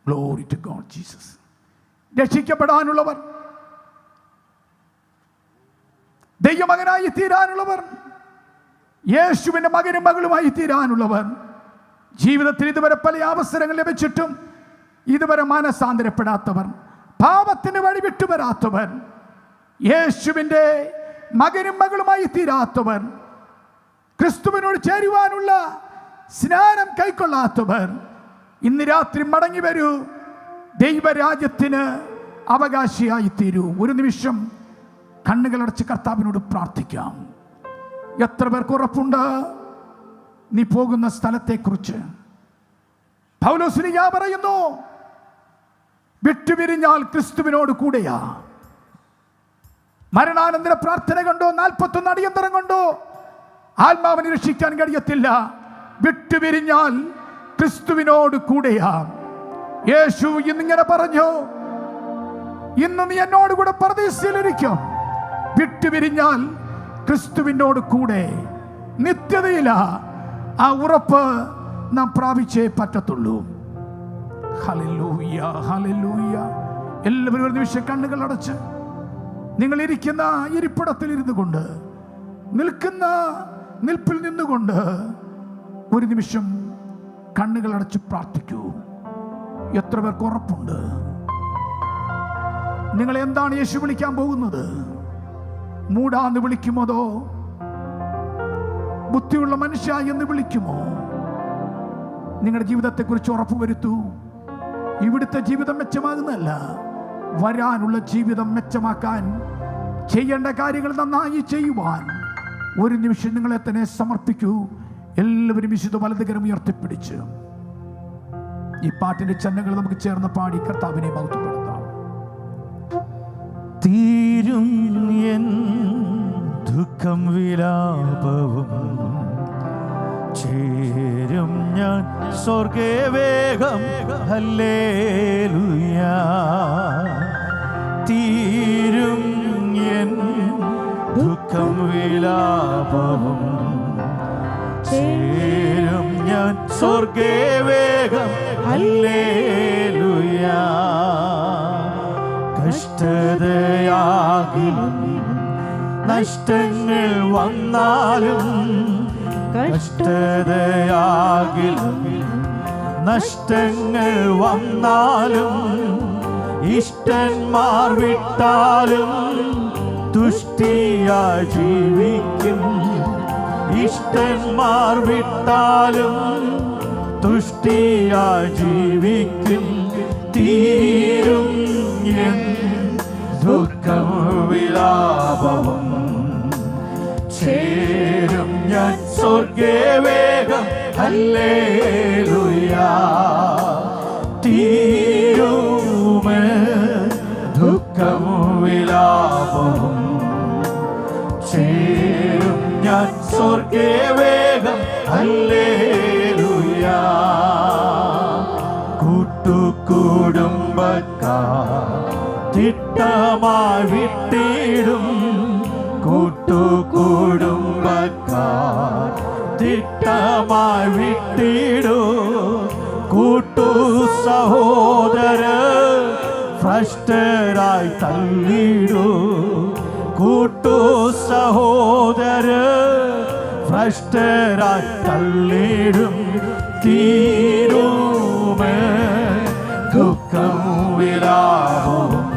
Glory to God, Jesus. രക്ഷിക്കപ്പെടാനുള്ളവർ, ദൈവമകനായി തീരാനുള്ളവർ, യേശുവിൻ്റെ മകനും മകളുമായി തീരാനുള്ളവർ, ജീവിതത്തിൽ ഇതുവരെ പല അവസരങ്ങൾ ലഭിച്ചിട്ടും ഇതുവരെ മാനസാന്തരപ്പെടാത്തവർ, പാപത്തിന് വഴി വിട്ടുവരാത്തവർ, യേശുവിൻ്റെ മകനും മകളുമായി തീരാത്തവർ, ക്രിസ്തുവിനോട് ചേരുവാനുള്ള സ്നാനം കൈക്കൊള്ളാത്തവർ, ഇന്ന് രാത്രി മടങ്ങി വരൂ. ദൈവരാജ്യത്തിന് അവകാശിയായി തീരൂ. ഒരു നിമിഷം കണ്ണുകളടച്ച് കർത്താവിനോട് പ്രാർത്ഥിക്കാം. എത്ര പേർക്ക് ഉറപ്പുണ്ട് നീ പോകുന്ന സ്ഥലത്തെക്കുറിച്ച്? പൗലോസ്ലീഹ പറയുന്നു, വിട്ടുപിരിഞ്ഞാൽ ക്രിസ്തുവിനോട് കൂടെയാ. മരണാനന്തര പ്രാർത്ഥന കൊണ്ടോ 41 അടിയന്തരം കൊണ്ടോ ആത്മാവിനെ രക്ഷിക്കാൻ കഴിയത്തില്ല. വിട്ടുപിരിഞ്ഞാൽ ക്രിസ്തുവിനോട് കൂടെയാ. യേശു ഇന്നിങ്ങനെ പറഞ്ഞു, ഇന്ന് നീ എന്നോട് കൂടെ പരദീസയിലിരിക്കും. വിട്ടുപിരിഞ്ഞാൽ ക്രിസ്തുവിനോട് കൂടെ നിത്യതയില. ആ ഉറപ്പ് നാം പ്രാപിച്ചേ പറ്റത്തുള്ളൂ. Hallelujah, hallelujah. എല്ലാവരും ഒരു നിമിഷം കണ്ണുകൾ അടച്ച്, നിങ്ങൾ ഇരിക്കുന്ന ഇരിപ്പിടത്തിൽ ഇരുന്നു കൊണ്ട്, നിൽക്കുന്ന നിൽപ്പിൽ നിന്നുകൊണ്ട് ഒരു നിമിഷം കണ്ണുകൾ അടച്ച് പ്രാർത്ഥിക്കൂ. എത്ര പേർക്ക് ഉറപ്പുണ്ട് നിങ്ങൾ എന്താണ് യേശു വിളിക്കാൻ പോകുന്നത്? മൂടാന്ന് വിളിക്കുമോ, അതോ ബുദ്ധിയുള്ള മനുഷ്യ എന്ന് വിളിക്കുമോ? നിങ്ങളുടെ ജീവിതത്തെക്കുറിച്ച് ഉറപ്പുവരുത്തൂ. ഇവിടുത്തെ ജീവിതം മെച്ചമാകുന്നതല്ല, വരാനുള്ള ജീവിതം മെച്ചമാക്കാൻ ചെയ്യേണ്ട കാര്യങ്ങൾ നന്നായി ചെയ്യുവാൻ ഒരു നിമിഷം നിങ്ങളെ തന്നെ സമർപ്പിക്കൂ. എല്ലാവരും വിശുദ്ധ വലതുകരം ഉയർത്തിപ്പിടിച്ച് ഈ പാട്ടിന്റെ ചരണങ്ങൾ നമുക്ക് ചേർന്ന് പാടി കർത്താവിനെ മഹത്വപ്പെടുത്താം. തീരും എൻ ദുഃഖം വിലാപവും ചേരും ഞാൻ സ്വർഗേ വേഗം ഹല്ലേലൂയ. തീരും എൻ ദുഃഖം വിലാപവും ചേരും ഞാൻ സ്വർഗേ വേഗം ഹല്ലേലൂയ. കഷ്ടതയാകിലും നഷ്ടങ്ങൾ വന്നാലും, കഷ്ടതയാകിലും നഷ്ടങ്ങൾ വന്നാലും, ഇഷ്ടന്മാർ വിട്ടാലും തുഷ്ടിയായി ജീവിക്കും. ഇഷ്ടന്മാർ വിട്ടാലും തുഷ്ടിയായി ജീവിക്കും. തീരും എൻ ദുഃഖം വിലാപവും ചേരും ഞാൻ സ്വർഗേ വേഗം ഹല്ലേലൂയ. തീരുമേ ദുഃഖം വിലാപവും ചേരും ഞാൻ സ്വർഗേ വേഗം ഹല്ലേലൂയ. കൂട്ടുകുടുംബക്കാർ തിട്ടമായി വിട്ടിടും, കൂട്ടുകുടുംബക്കാർ തിട്ടമായി വിട്ടിടും. കൂട്ടു സഹോദര ഭ്രഷ്ടരായി തള്ളിടൂ. കൂട്ടു സഹോദര ഭ്രഷ്ടരായി തള്ളിടും. തീരുമേ ദുഃഖം വിലാപവും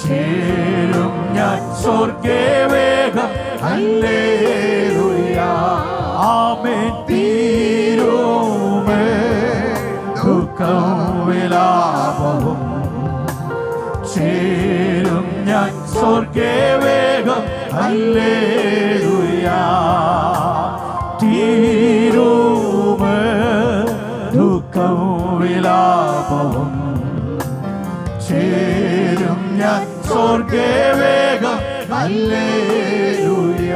ചേരും ഞാൻ സ്വർഗേ വേഗം ഹല്ലേലൂയ. ആമേൻ. തീരുമേ ദുഃഖം വിലാപവും ചേരും ഞാൻ സ്വർഗേ വേഗം ഹല്ലേലൂയ. തീരുമേ ദുഃഖം വിലാപവും ചേരും ഞാൻ സ്വർഗേ വേഗം ഹല്ലേലൂയ.